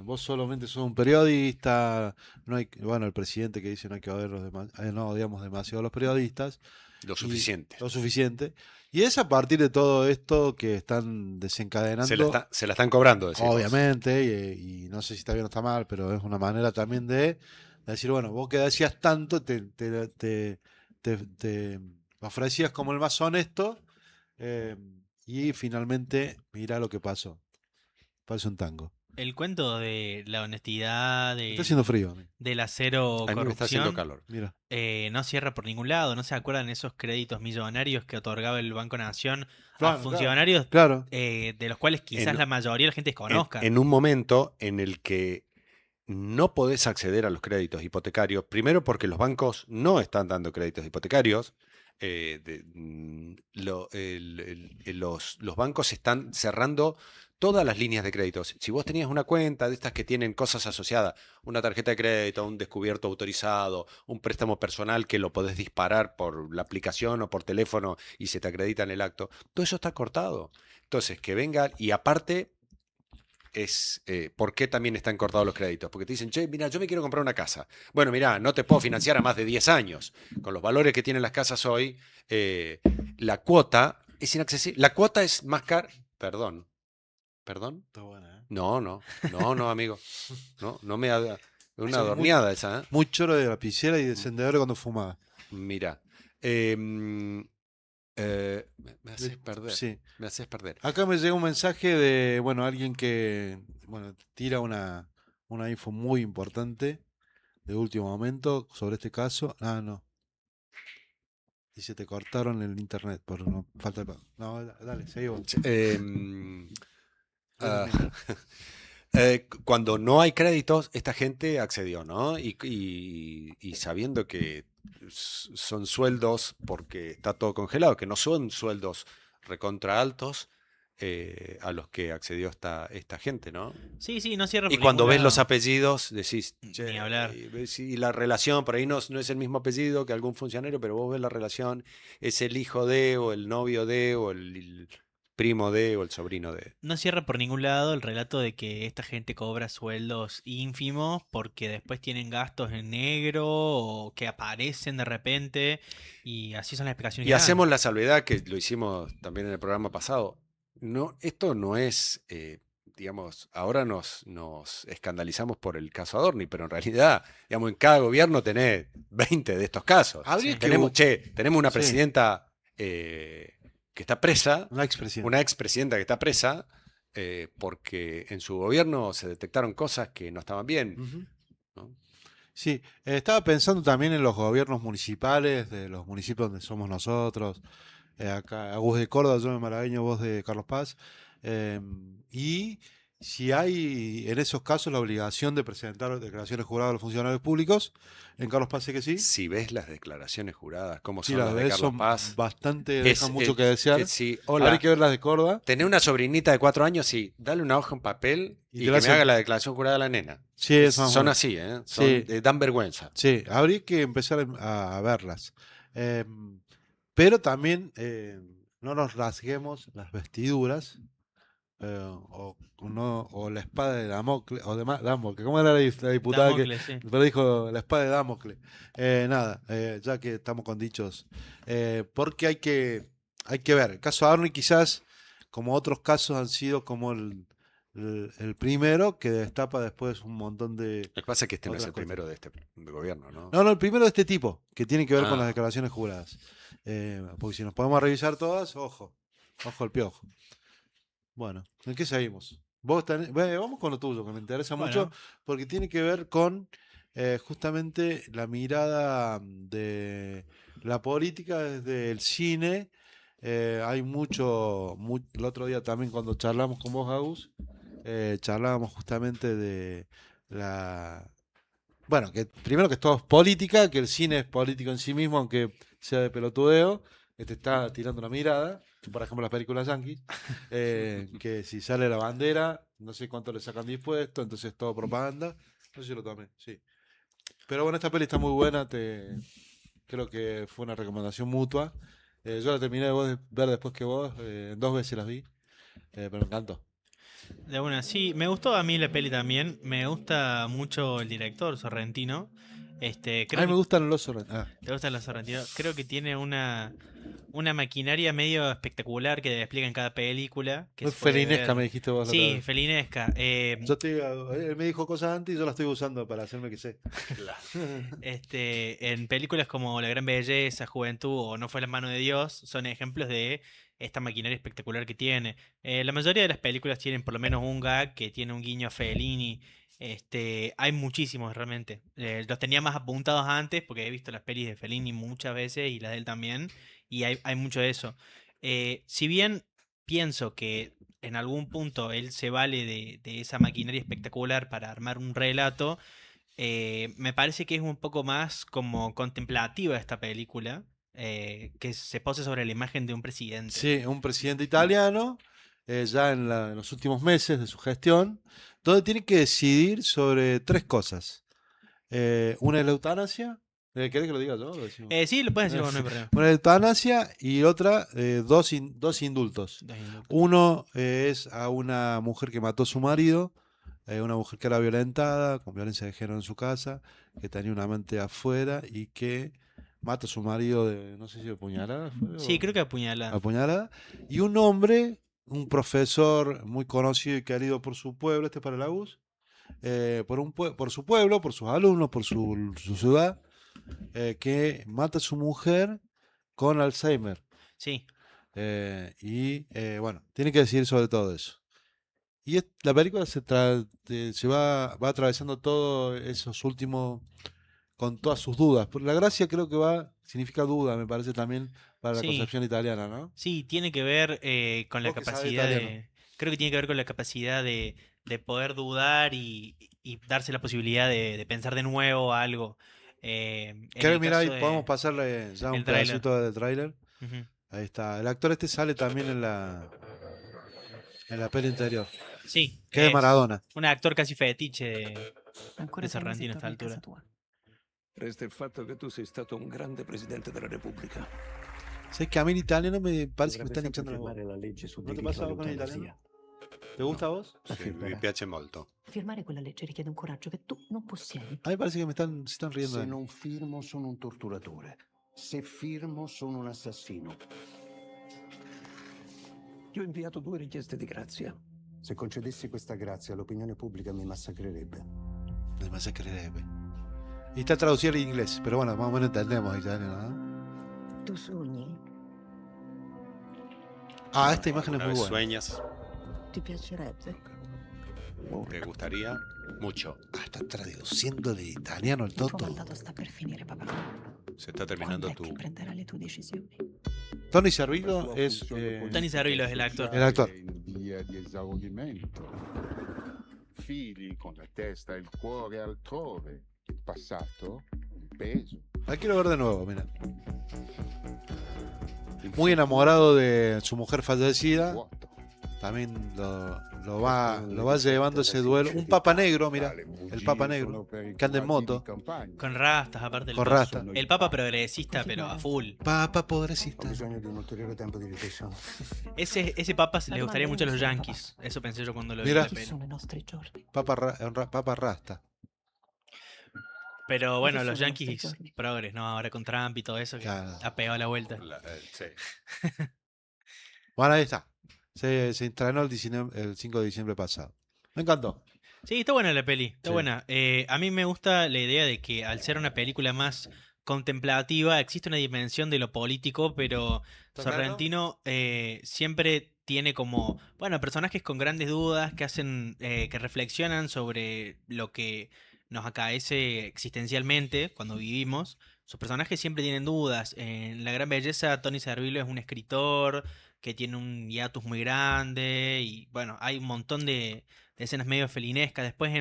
Vos solamente sos un periodista, no hay, bueno, el presidente que dice no hay que odiarlos no odiamos demasiado a los periodistas, Lo y suficiente. lo suficiente. Y es a partir de todo esto que están desencadenando, Se la están cobrando, decís vos. obviamente, y no sé si está bien o está mal, pero es una manera también de decir, bueno, vos que decías tanto, te ofrecías como el más honesto, eh, y finalmente, mira lo que pasó. Parece un tango. El cuento de la honestidad, Está haciendo frío a mí. de la cero A mí me está haciendo corrupción, calor. Mira. no cierra por ningún lado. ¿No se acuerdan esos créditos millonarios que otorgaba el Banco Nación a Claro, funcionarios claro. de los cuales quizás En- la mayoría de la gente desconozca? En un momento en el que no podés acceder a los créditos hipotecarios, primero porque los bancos no están dando créditos hipotecarios, los bancos están cerrando todas las líneas de créditos. Si vos tenías una cuenta de estas que tienen cosas asociadas, una tarjeta de crédito, un descubierto autorizado, un préstamo personal que lo podés disparar por la aplicación o por teléfono y se te acredita en el acto, todo eso está cortado. Entonces, que vengan y aparte es por qué también están cortados los créditos. Porque te dicen, che, mira, yo me quiero comprar una casa. Bueno, mira, no te puedo financiar a más de 10 años. Con los valores que tienen las casas hoy, la cuota es inaccesible. La cuota es más cara. Perdón. ¿Perdón? Está buena, ¿eh? No, amigo. No me haga. Una Soy adorneada esa, ¿eh? muy choro de lapicera y de encendedor cuando fumaba. Mira. Me haces perder. Sí. Me haces perder. Acá me llega un mensaje de, bueno, alguien que, bueno, tira una info muy importante de último momento sobre este caso. Ah, no. Dice, te cortaron el internet por falta de pago. No, dale, seguí vos. Ah, cuando no hay créditos, esta gente accedió, ¿no? Y sabiendo que son sueldos, porque está todo congelado, que no son sueldos recontra altos a los que accedió esta gente, ¿no? Sí, no cierra Y por cuando ningún ves los lado. apellidos, decís, Ni che, hablar. y la relación, por ahí no es el mismo apellido que algún funcionario, pero vos ves la relación, es el hijo de, o el novio de, o el primo de, o el sobrino de. No cierra por ningún lado el relato de que esta gente cobra sueldos ínfimos porque después tienen gastos en negro o que aparecen de repente y así son las explicaciones Y que dan. hacemos la salvedad, que lo hicimos también en el programa pasado. No, esto no es, digamos, ahora nos escandalizamos por el caso Adorni, pero en realidad, digamos, en cada gobierno tenés 20 de estos casos. Habría Sí. que Tenemos una Sí. presidenta que está presa, una expresión. una expresidenta que está presa, porque en su gobierno se detectaron cosas que no estaban bien, Ujú. ¿no? Sí, estaba pensando también en los gobiernos municipales, de los municipios donde somos nosotros. Acá, Agus de Córdoba, yo de Malagueño, vos de Carlos Paz. Y si hay en esos casos la obligación de presentar declaraciones juradas a los funcionarios públicos, en Carlos Paz sé que sí. Si ves las declaraciones juradas, como Sí, son las las de de Carlos son Paz, bastante, dejan mucho que desear. sí, Habrá hola, que ver las de Córdoba. tenés una sobrinita de 4 años, sí, dale una hoja en papel Y y te que la me hacen- haga la declaración jurada a la nena. Sí, es más o Son menos. así, ¿eh? Sí. Dan vergüenza. Sí, habría que empezar a verlas. Pero también no nos rasguemos las vestiduras, o la espada de Damocles, o de Damocles, ¿cómo era la diputada Damocles, sí. pero dijo la espada de Damocles? Nada, ya que estamos con dichos, porque hay que ver. El caso Arnold quizás, como otros casos, han sido como el primero que destapa después un montón de... Lo que pasa es que este no es Otras el cosas. primero de este gobierno, ¿no? No, el primero de este tipo, que tiene que ver con las Ah. declaraciones juradas. Porque si nos podemos revisar todas, ojo al piojo. Bueno, ¿en qué seguimos? Vamos con lo tuyo, que me interesa mucho, Bueno. porque tiene que ver con justamente la mirada de la política desde el cine. Hay el otro día también cuando charlamos con vos, Agus, charlábamos justamente de bueno, que primero que todo es política, que el cine es político en sí mismo, aunque sea de pelotudeo, que te está tirando una mirada, por ejemplo las películas yankees, que si sale la bandera, no sé cuánto le sacan dispuesto, entonces todo propaganda. No sé si lo tomé, sí. Pero bueno, esta peli está muy buena, creo que fue una recomendación mutua. Yo la terminé de ver después que vos, 2 veces las vi, pero me encantó. De una, sí, me gustó a mí la peli también. Me gusta mucho el director, Sorrentino. A Creo mí me que gustan los osos. te gusta la Sorrentino. Creo que tiene una maquinaria medio espectacular que despliega en cada película, que Muy se puede felinesca, me ver. dijiste vos la otra Sí, vez. felinesca. Él me dijo cosas antes y yo las estoy usando para hacerme que sé. En películas como La Gran Belleza, Juventud o No fue la mano de Dios, son ejemplos de esta maquinaria espectacular que tiene. La mayoría de las películas tienen por lo menos un gag que tiene un guiño a Fellini. Hay muchísimos realmente. Los tenía más apuntados antes porque he visto las pelis de Fellini muchas veces y las de él también. Y hay mucho de eso. Si bien pienso que en algún punto él se vale de esa maquinaria espectacular para armar un relato, me parece que es un poco más como contemplativa esta película, que se posa sobre la imagen de un presidente. Sí, un presidente italiano, ya en los últimos meses de su gestión, donde tiene que decidir sobre 3 cosas. Una es la eutanasia. ¿Querés que lo diga yo? Lo decimos. Sí, lo puedes decir vos, no hay problema. Una es la eutanasia y otra, dos indultos. Dos minutos. Uno es a una mujer que mató a su marido, una mujer que era violentada, con violencia de género en su casa, que tenía un amante afuera y que mata a su marido de, no sé si de puñalada fue, Sí, o creo que apuñala. apuñalada. Y un hombre, un profesor muy conocido y querido por su pueblo, este es para la US, por su pueblo, por sus alumnos, por su ciudad, que mata a su mujer con Alzheimer. Sí, Bueno, tiene que decidir sobre todo eso. Y la película se va atravesando todos esos últimos con todas sus dudas. Porque la gracia creo que significa duda, me parece también para la sí, concepción italiana, ¿no? sí, tiene que ver con la Vos que sabés capacidad italiano. creo que tiene que ver con la capacidad de poder dudar y darse la posibilidad de pensar de nuevo algo. En ¿Querés el mirar ahí? caso Podemos de pasarle ya un el tráiler. pedacito del tráiler. Ujú. Ahí está. El actor este sale también en la peli anterior. Sí, Que es de es Maradona. un actor casi fetiche de Ancora 6 mesi Sorrentino a e esta torni a casa altura. tua. Resta il fatto che tu sei stato un grande presidente della Repubblica. ¿Sabes que a mí en italiano me parece que me Dovrebbe están sempre hinchando la voz? firmare la legge sul ¿No te diritto pasa algo con el all'eutanasia. italiano? ¿Te gusta a vos? La Sì, mi firmerà. piace molto. Firmare quella legge richiede un coraggio che tu non possiedi. A mí me parece que se están riendo Se de mí. non firmo sono un torturatore. Se firmo sono un assassino. Ti ho inviato 2 richieste di grazia. Se concedessi questa grazia, l'opinione pubblica mi massacrerebbe. Me masacrerebbe. Y está traducido en inglés, pero bueno, más o menos entendemos italiano, ¿no? Tu sogni? Ah, esta imagen es ¿Alguna muy vez buena. sueñas? Ti piacerebbe? ¿Te gustaría? Mucho. Ah, está traduciendo de italiano el Il tuo Toto. mandato sta per finire, papà. Se está Quando terminando è tu... che prenderai le tue decisioni? Tony Servillo es Tony Servillo es el actor. el actor. In via di esaurimento. Fili con la testa e il cuore altrove. Il passato, un peso. La quiero ver de nuevo, mira. Muy enamorado de su mujer fallecida. Vuoto. También lo va llevando ese duelo. Un papa negro, mira. El papa negro. Que anda en moto. Con rastas, aparte. Con rastas. El papa progresista, pero a full. Papa Ho pobrecita. bisogno di un ulteriore tempo di riflessione. Ese papa le gustaría mucho a los Yankees. Eso pensé yo cuando lo vi en Mira. la Chi peli. sono i nostri giorni? Papa rasta. Pero bueno, los Esos son los Yankees giorni. progres, ¿no? Ahora con Trump y todo eso, que Claro. ha pegado la vuelta. Sí. Bueno, ahí está. Se estrenó el 5 de diciembre pasado. Me encantó. Sí, está buena la peli, está Sí. buena. A mí me gusta la idea de que al ser una película más contemplativa, existe una dimensión de lo político, pero ¿Está claro? Sorrentino siempre tiene como, bueno, personajes con grandes dudas que hacen, que reflexionan sobre lo que nos acaece existencialmente cuando vivimos. Sus personajes siempre tienen dudas. En La Gran Belleza, Tony Servillo es un escritor que tiene un hiatus muy grande y bueno, hay un montón de escenas medio felinescas. Después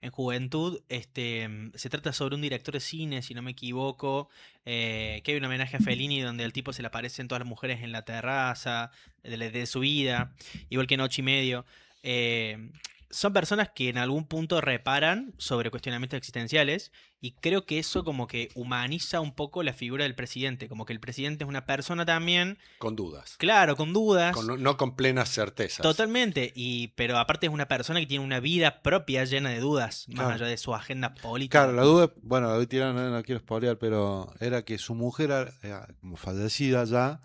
en Juventud. Se trata sobre un director de cine, si no me equivoco, que hay un homenaje a Fellini donde al tipo se le aparecen todas las mujeres en la terraza de su vida, igual que en 8 y medio. Eh, Son personas que en algún punto reparan sobre cuestionamientos existenciales y creo que eso como que humaniza un poco la figura del presidente, como que el presidente es una persona también, Con dudas. claro, con dudas. No con plenas certezas. Totalmente, pero aparte es una persona que tiene una vida propia llena de dudas, más Claro. allá de su agenda política. Claro, la duda, bueno, la tiraron, no quiero spoilear, pero era que su mujer, como fallecida ya,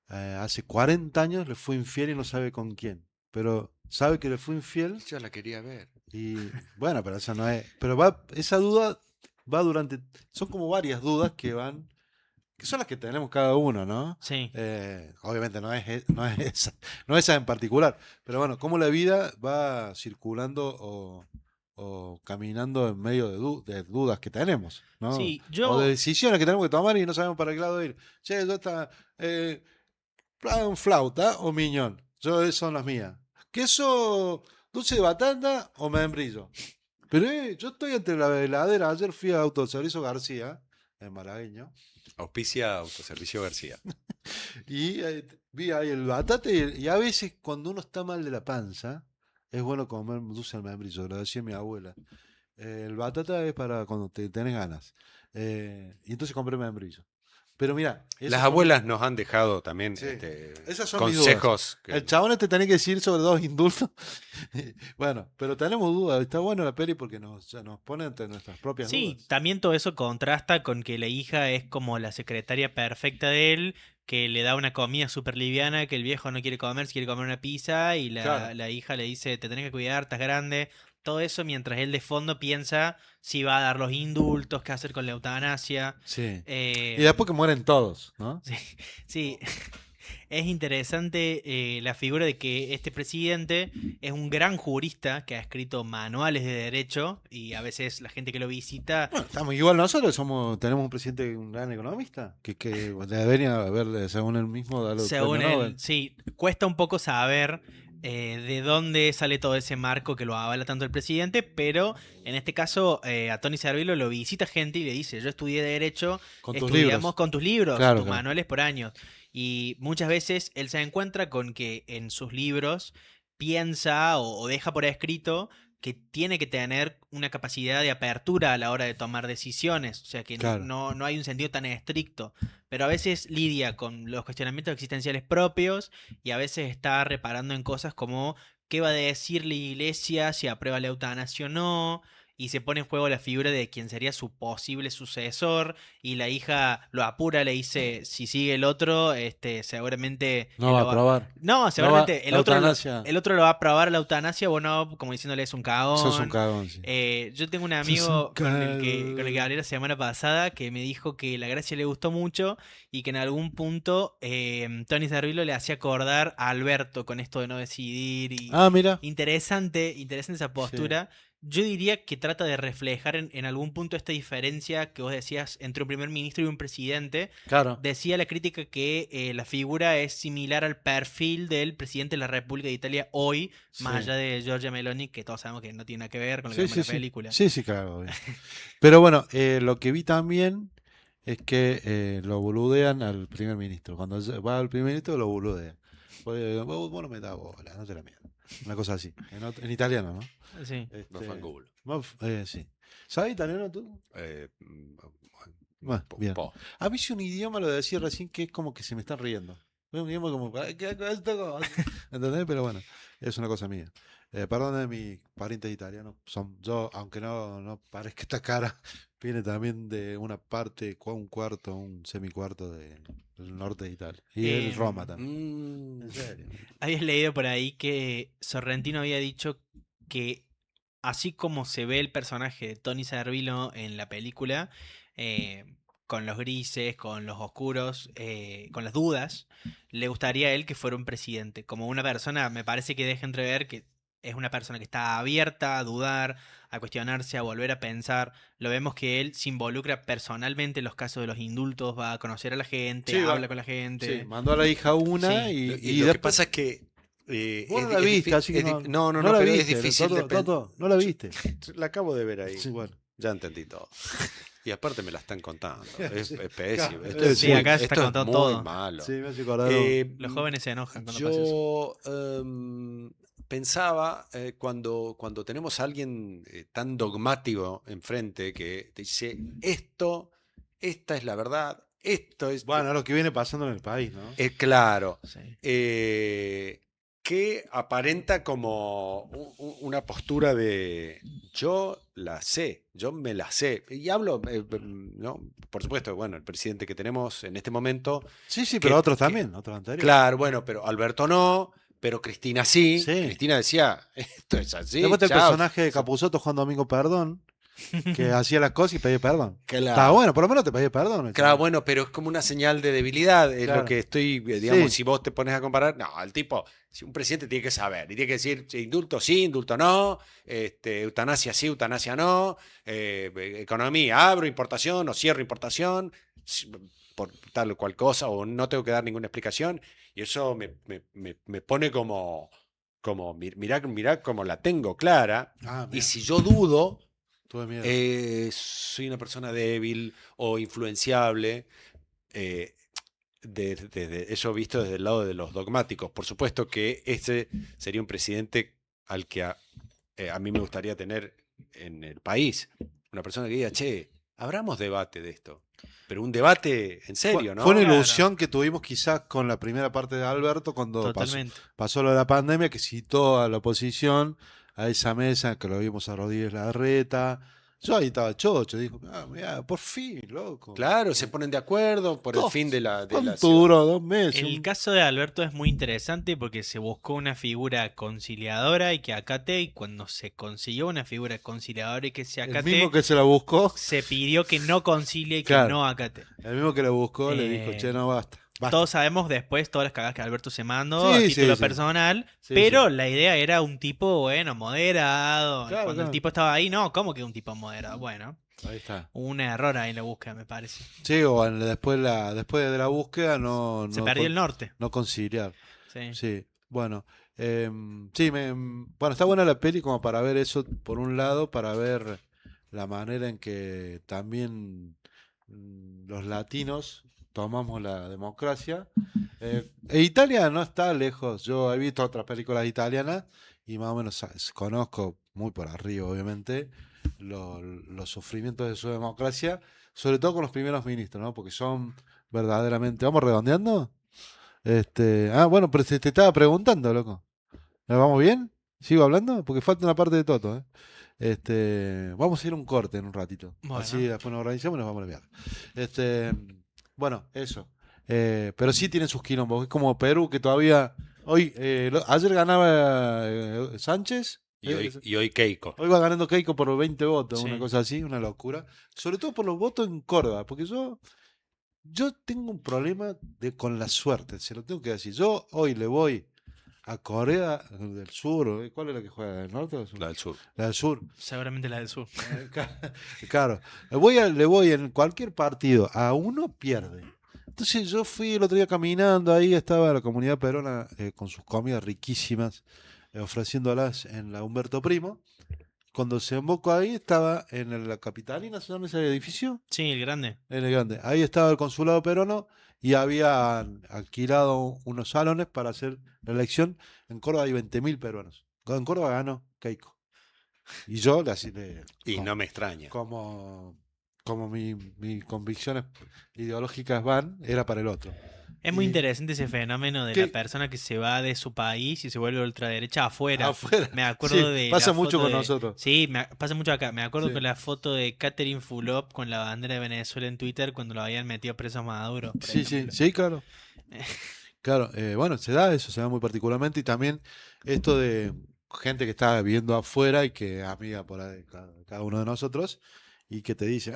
hace 40 años le fue infiel y no sabe con quién. Pero sabe que le fue infiel Yo la quería ver. y bueno, pero eso no es. Pero esa duda va durante. Son como varias dudas que van. Que son las que tenemos cada uno, ¿no? Sí, Obviamente no es esa en particular. Pero bueno, cómo la vida va circulando o caminando en medio de dudas que tenemos, ¿no? sí, O yo... de decisiones que tenemos que tomar y no sabemos para qué lado ir. Che, yo está flauta o miñón. Esas son las mías. ¿Queso dulce de batata o membrillo? Pero yo estoy entre la heladera. Ayer fui a Autoservicio García, en malagueño, Auspicia Autoservicio García. y vi ahí el batata y a veces cuando uno está mal de la panza, es bueno comer dulce al membrillo, lo decía mi abuela. El batata es para cuando te tenés ganas. Y entonces compré membrillo. Pero mira, Las abuelas nos han dejado también Sí, este, esas son mis dudas. consejos. El chabón te tenía que decir sobre 2 indultos. Bueno, pero tenemos dudas. Está bueno la peli porque nos pone ante nuestras propias Sí, dudas. también todo eso contrasta con que la hija es como la secretaria perfecta de él, que le da una comida súper liviana, que el viejo no quiere comer, si quiere comer una pizza, y Claro. la hija le dice, te tenés que cuidar, estás grande. Todo eso mientras él de fondo piensa si va a dar los indultos, qué hacer con la eutanasia. Sí. Eh, Y después que mueren todos, ¿no? Sí, sí. Es interesante la figura de que este presidente es un gran jurista que ha escrito manuales de derecho y a veces la gente que lo visita, Bueno, estamos igual nosotros, tenemos un presidente, un gran economista, que debería haber, según él mismo, darle el según premio él, Nobel. sí, cuesta un poco saber de dónde sale todo ese marco que lo avala tanto el presidente, pero en este caso a Tony Servillo lo visita gente y le dice, yo estudié derecho, Con tus estudiamos libros. con tus libros, Claro, tus claro. manuales por años. Y muchas veces él se encuentra con que en sus libros piensa o deja por escrito que tiene que tener una capacidad de apertura a la hora de tomar decisiones, o sea que Claro. no hay un sentido tan estricto, pero a veces lidia con los cuestionamientos existenciales propios y a veces está reparando en cosas como qué va a decir la iglesia si aprueba la eutanasia o no, y se pone en juego la figura de quien sería su posible sucesor, y la hija lo apura, le dice, si sigue el otro, seguramente No él va lo a aprobar. No, seguramente la eutanasia. el otro lo va a aprobar la eutanasia, bueno, como diciéndole es un Sos un cagón. cagón, sí. Yo tengo un Sos un amigo con el que cagón. hablé la semana pasada que me dijo que la gracia le gustó mucho y que en algún punto Tony Servillo le hacía acordar a Alberto con esto de no decidir y Ah, mira. interesante esa postura. Yo diría que trata de reflejar en algún punto esta diferencia que vos decías entre un primer ministro y un presidente. Claro. Decía la crítica que la figura es similar al perfil del presidente de la República de Italia hoy, más Sí. allá de Giorgia Meloni, que todos sabemos que no tiene nada que ver con lo Sí, que vemos en sí, la sí. película. Sí, sí, claro. Obvio. Pero bueno, lo que vi también es que lo boludean al primer ministro. Cuando va al primer ministro lo boludean. Vos no me das bola, no te la mierda. Una cosa así. En italiano, ¿no? Sí. Vaffanculo. Sí. ¿Sabes italiano tú? Bueno, bien. Po. A mí si un idioma lo decía recién que es como que se me están riendo. Es un idioma como, ¿qué hago esto? ¿Entendés? Pero bueno, es una cosa mía. Perdón de mis parientes italianos. Yo, aunque no parezca esta cara, viene también de una parte, un cuarto, un semicuarto del norte de Italia. Y el Roma también. En serio. Habías leído por ahí que Sorrentino había dicho que así como se ve el personaje de Tony Servillo en la película, con los grises, con los oscuros, con las dudas, le gustaría a él que fuera un presidente. Como una persona, me parece que deja entrever que es una persona que está abierta a dudar, a cuestionarse, a volver a pensar. Lo vemos que él se involucra personalmente en los casos de los indultos, va a conocer a la gente, Sí, habla con la gente. Sí, mandó a la hija una Sí. y Lo que después- pasa es que Vos no es la di- es viste, difí- así que es dif- no, no, no, no no, la pero es viste, difícil de Toto, no la viste. La acabo de ver ahí. Sí, bueno. Ya entendí todo. Y aparte me la están contando. Es, Sí, es pésimo. claro. Esto es Sí, muy, acá se está esto es contando muy todo. malo. Sí, me hace acordar. Los jóvenes se enojan cuando pasa eso. Yo pensaba cuando tenemos a alguien tan dogmático enfrente que te dice esta es la verdad, esto es Bueno, es lo que viene pasando en el país, ¿no? claro, Sí. que aparenta como una postura de yo la sé, yo me la sé. Y hablo, ¿no? Por supuesto, bueno, el presidente que tenemos en este momento, Sí, sí, pero que- otros que- también, otros anteriores. claro, bueno, pero Alberto no, pero Cristina sí. Sí. Cristina decía, esto es así. Después está el chao". personaje de Capusotto Juan Domingo Perdón, que hacía las cosas y pedía perdón. Claro. Estaba bueno, por lo menos te pedía perdón. el Claro, chabón. bueno, pero es como una señal de debilidad, es Claro. lo que estoy, digamos, Sí. si vos te pones a comparar, no, el tipo, si un presidente tiene que saber, y tiene que decir indulto sí, indulto no, eutanasia sí, eutanasia no, economía, abro importación o cierro importación, por tal o cual cosa, o no tengo que dar ninguna explicación, y eso me pone como mirá como la tengo clara, Ah, y mira, si yo dudo, tuve miedo. soy una persona débil o influenciable. Eso visto desde el lado de los dogmáticos. Por supuesto que ese sería un presidente al que a mí me gustaría tener en el país. Una persona que diga, che, abramos debate de esto. Pero un debate en serio, ¿no? Fue una Claro. ilusión que tuvimos quizás con la primera parte de Alberto cuando Totalmente. pasó lo de la pandemia, que citó a la oposición a esa mesa, que lo vimos a Rodríguez Larreta. Yo ahí estaba chocho, dijo, mirá, por fin, loco. Claro, se ponen de acuerdo por el Dos. fin de la ¿Cuánto duró? 2 meses. El caso de Alberto es muy interesante porque se buscó una figura conciliadora y que acate, y cuando se consiguió una figura conciliadora y que se El acate, mismo que se la buscó, se pidió que no concilie y que Claro. no acate. el mismo que la buscó le dijo, che, no, basta. Basta. Todos sabemos después todas las cagadas que Alberto se mandó Sí, a título sí. personal, Sí, pero sí. la idea era un tipo, bueno, moderado. Y Claro, cuando claro. el tipo estaba ahí, no, ¿cómo que un tipo moderado? Bueno, Ahí está. hubo un error ahí en la búsqueda, me parece. Sí, o después de la búsqueda Se perdió el norte. no conciliar. Sí. Sí, bueno. Sí, bueno, está buena la peli como para ver eso, por un lado, para ver la manera en que también los latinos tomamos la democracia. Italia no está lejos. Yo he visto otras películas italianas y más o menos conozco muy por arriba, obviamente, los sufrimientos de su democracia, sobre todo con los primeros ministros, ¿no? Porque son verdaderamente. ¿Vamos redondeando? Bueno, pero te estaba preguntando, loco. ¿Nos vamos bien? ¿Sigo hablando? Porque falta una parte de Toto, ¿eh? Vamos a ir a un corte en un ratito. Bueno. Así después nos organizamos y nos vamos a viajar. Bueno, eso. Pero sí tienen sus quilombos. Es como Perú, que todavía. Ayer ganaba Sánchez. Y hoy Keiko. Hoy va ganando Keiko por 20 votos, Sí. una cosa así, una locura. Sobre todo por los votos en Córdoba, porque yo tengo un problema con la suerte, se lo tengo que decir. Yo hoy le voy a Corea del Sur, ¿cuál es la que juega? ¿Del norte o del sur? La del sur. La del sur. Seguramente la del sur. Claro, le voy en cualquier partido, a uno pierde. Entonces yo fui el otro día caminando, ahí estaba la comunidad peruana con sus comidas riquísimas, ofreciéndolas en la Humberto Primo. Cuando se embocó ahí, estaba en la Capitalina, ¿se llama ese edificio? Sí, el grande. En el grande. Ahí estaba el consulado peruano y habían alquilado unos salones para hacer la elección. En Córdoba hay 20.000 peruanos. En Córdoba ganó Keiko. Y yo Y no me extraña. como mis convicciones ideológicas era para el otro. Es muy Y- interesante ese fenómeno de ¿Qué? la persona que se va de su país y se vuelve ultraderecha afuera. Afuera. Me acuerdo Sí, de. pasa la mucho foto con de- nosotros. Sí, pasa mucho acá. Me acuerdo Sí. con la foto de Catherine Fulop con la bandera de Venezuela en Twitter cuando lo habían metido preso a Maduro. por Sí, sí, ejemplo. sí, claro. Claro, bueno, se da eso, se da muy particularmente. Y también esto de gente que está viviendo afuera y que es amiga por ahí, cada uno de nosotros, y que te dice,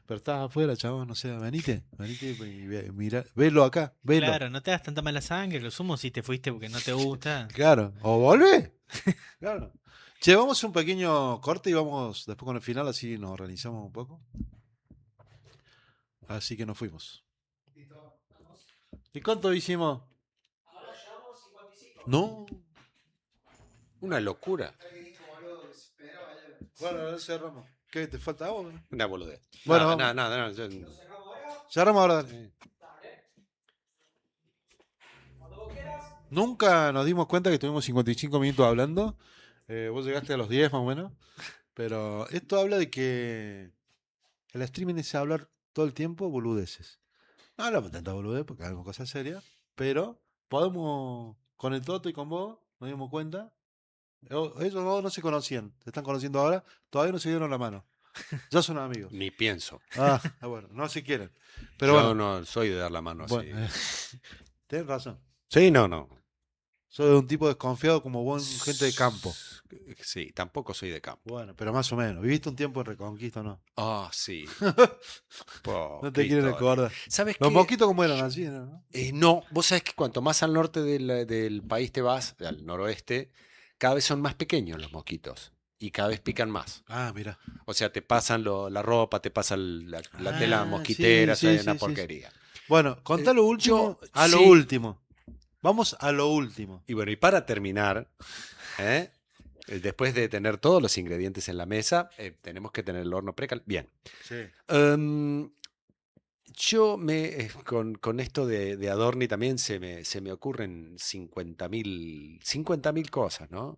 pero estás afuera, chavos, no sé, venite y mira, velo acá, velo. Claro, no te das tanta mala sangre. Lo sumo si te fuiste porque no te gusta. Claro, o volvé. Claro. Che, vamos a un pequeño corte y vamos después con el final, así nos organizamos un poco. Así que nos fuimos. ¿Y cuánto hicimos? No. Una locura. Bueno, cerramos. ¿Qué? ¿Te falta agua? Una boludez. Bueno, Nada. Cerramos ahora. Dale. Nunca nos dimos cuenta que estuvimos 55 minutos hablando. Vos llegaste a los 10 más o menos. Pero esto habla de que el streaming es hablar todo el tiempo boludeces. No hablamos tanta boludez porque hablamos cosas serias. Pero podemos, con el Toto y con vos, nos dimos cuenta. Ellos dos no se conocían. Se están conociendo ahora. Todavía no se dieron la mano. Ya son amigos. Ni pienso. Bueno, no se quieren. Pero Yo bueno. no soy de dar la mano así. Bueno, tenés razón. Sí, no. Soy un tipo desconfiado como buen gente de campo. Sí, tampoco soy de campo. Bueno, pero más o menos. ¿Viviste un tiempo en Reconquista o no? Ah, sí. No te quieren acordar. ¿Sabes Los qué? mosquitos como eran así, ¿no? No, vos sabés que cuanto más al norte del país te vas, al noroeste, cada vez son más pequeños los mosquitos y cada vez pican más. Ah, mira. O sea, te pasan la ropa, te pasan la tela mosquitera, sí, es sí, una sí, porquería. Bueno, contá lo último. Lo sí. último. Vamos a lo último. Y bueno, y para terminar, después de tener todos los ingredientes en la mesa, tenemos que tener el horno precalentado. Bien. Sí. Yo con esto de Adorni también se me ocurren 50.000 cosas, ¿no?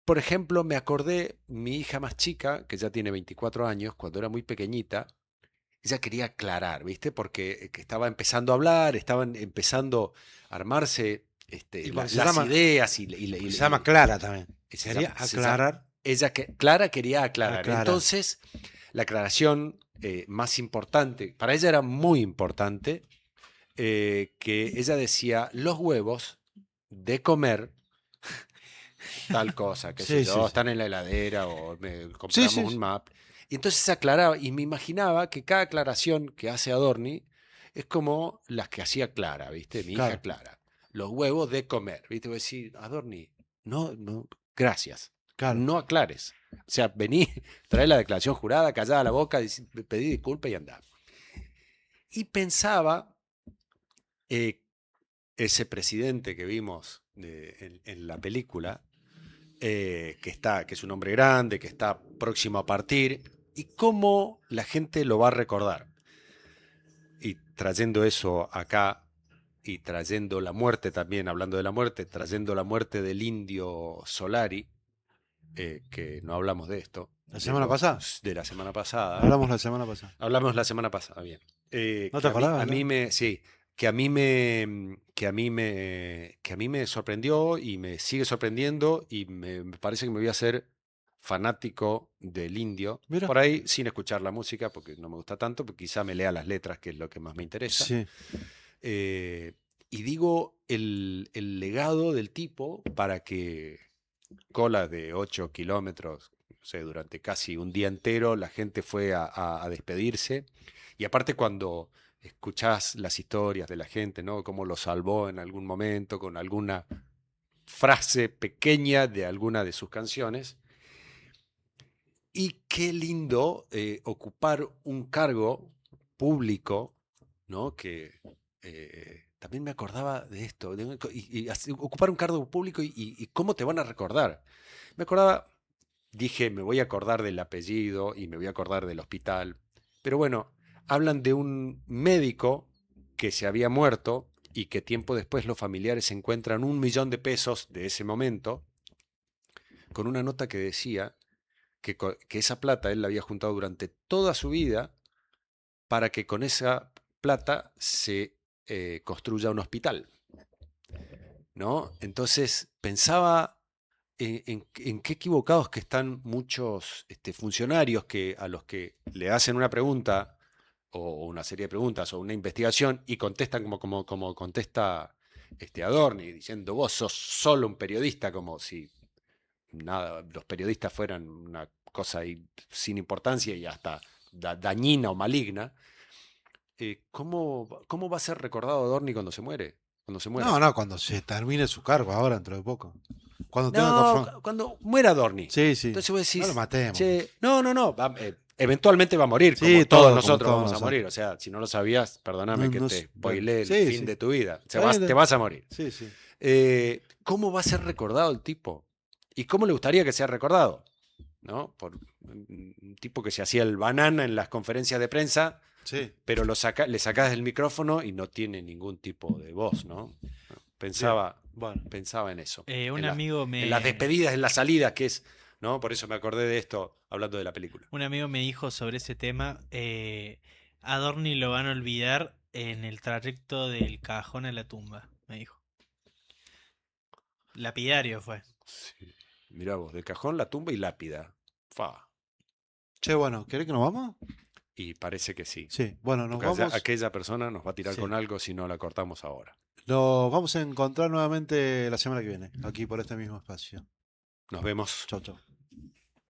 Por ejemplo, me acordé, mi hija más chica, que ya tiene 24 años, cuando era muy pequeñita, ella quería aclarar, ¿viste? Porque que estaba empezando a hablar, estaban empezando a armarse las ideas se llama Clara también. Sería aclarar. Clara quería aclarar. Aclarar. Entonces, la aclaración más importante, para ella era muy importante, que ella decía, los huevos de comer tal cosa, que Sí, sí, están en la heladera o compramos sí. un map. Y entonces se aclaraba y me imaginaba que cada aclaración que hace Adorni es como las que hacía Clara, ¿viste? Mi hija Clara. Los huevos de comer, ¿viste? Voy a decir, Adorni, no, gracias. Claro. No aclares. O sea, vení, trae la declaración jurada, callada la boca, pedí disculpas y andá. Y pensaba, ese presidente que vimos en la película, que es un hombre grande, que está próximo a partir, y cómo la gente lo va a recordar. Y trayendo eso acá, y trayendo la muerte también, hablando de la muerte, trayendo la muerte del indio Solari, que no hablamos de esto. ¿La semana pasada? De la semana pasada. Hablamos la semana pasada. Hablamos la semana pasada, bien. ¿No te acordabas? Que a mí me sorprendió y me sigue sorprendiendo y me parece que me voy a hacer fanático del indio. Mira. Por ahí, sin escuchar la música, porque no me gusta tanto, porque quizá me lea las letras, que es lo que más me interesa. Sí. Y digo el legado del tipo para que colas de 8 kilómetros, no sé, durante casi un día entero, la gente fue a despedirse. Y aparte cuando escuchás las historias de la gente, ¿no? Cómo lo salvó en algún momento con alguna frase pequeña de alguna de sus canciones. Y qué lindo ocupar un cargo público, ¿no? Que también me acordaba de esto, ocupar un cargo público y cómo te van a recordar. Me acordaba, dije, me voy a acordar del apellido y me voy a acordar del hospital. Pero bueno, hablan de un médico que se había muerto y que tiempo después los familiares encuentran 1 millón de pesos de ese momento con una nota que decía que esa plata él la había juntado durante toda su vida para que con esa plata se construya un hospital, ¿no? Entonces pensaba en qué equivocados que están muchos funcionarios a los que le hacen una pregunta o una serie de preguntas o una investigación y contestan como contesta Adorni, diciendo vos sos solo un periodista, como si nada, los periodistas fueran una cosa ahí sin importancia y hasta dañina o maligna. ¿Cómo va a ser recordado Adorni cuando se muere? No, cuando se termine su cargo, ahora dentro de poco. Cuando cuando muera Adorni. Sí. Entonces vos decís, no lo matemos. che, no. eventualmente va a morir, Sí, como todo, todos como nosotros todos vamos a nosotros. morir. O sea, si no lo sabías, perdóname No, que no te s- spoileé el sí, fin sí. de tu vida. Está bien, Te vas a morir. Sí, sí. ¿Cómo va a ser recordado el tipo? ¿Y cómo le gustaría que sea recordado? ¿No? Por un tipo que se hacía el banana en las conferencias de prensa, Sí. pero le sacás el micrófono y no tiene ningún tipo de voz, ¿no? Pensaba en eso. Un en las- amigo en las me, despedidas, en las salidas, que es, ¿no? Por eso me acordé de esto hablando de la película. un amigo me dijo sobre ese tema, a Dorni lo van a olvidar en el trayecto del cajón a la tumba, me dijo. Lapidario fue. Sí. Mirá vos, de cajón, la tumba y lápida. Fa. Che, bueno, ¿querés que nos vamos? Y parece que sí. Sí, bueno, nos Porque vamos. aquella persona nos va a tirar Sí. con algo si no la cortamos ahora. Nos vamos a encontrar nuevamente la semana que viene, aquí por este mismo espacio. Nos vemos. Chau, chau.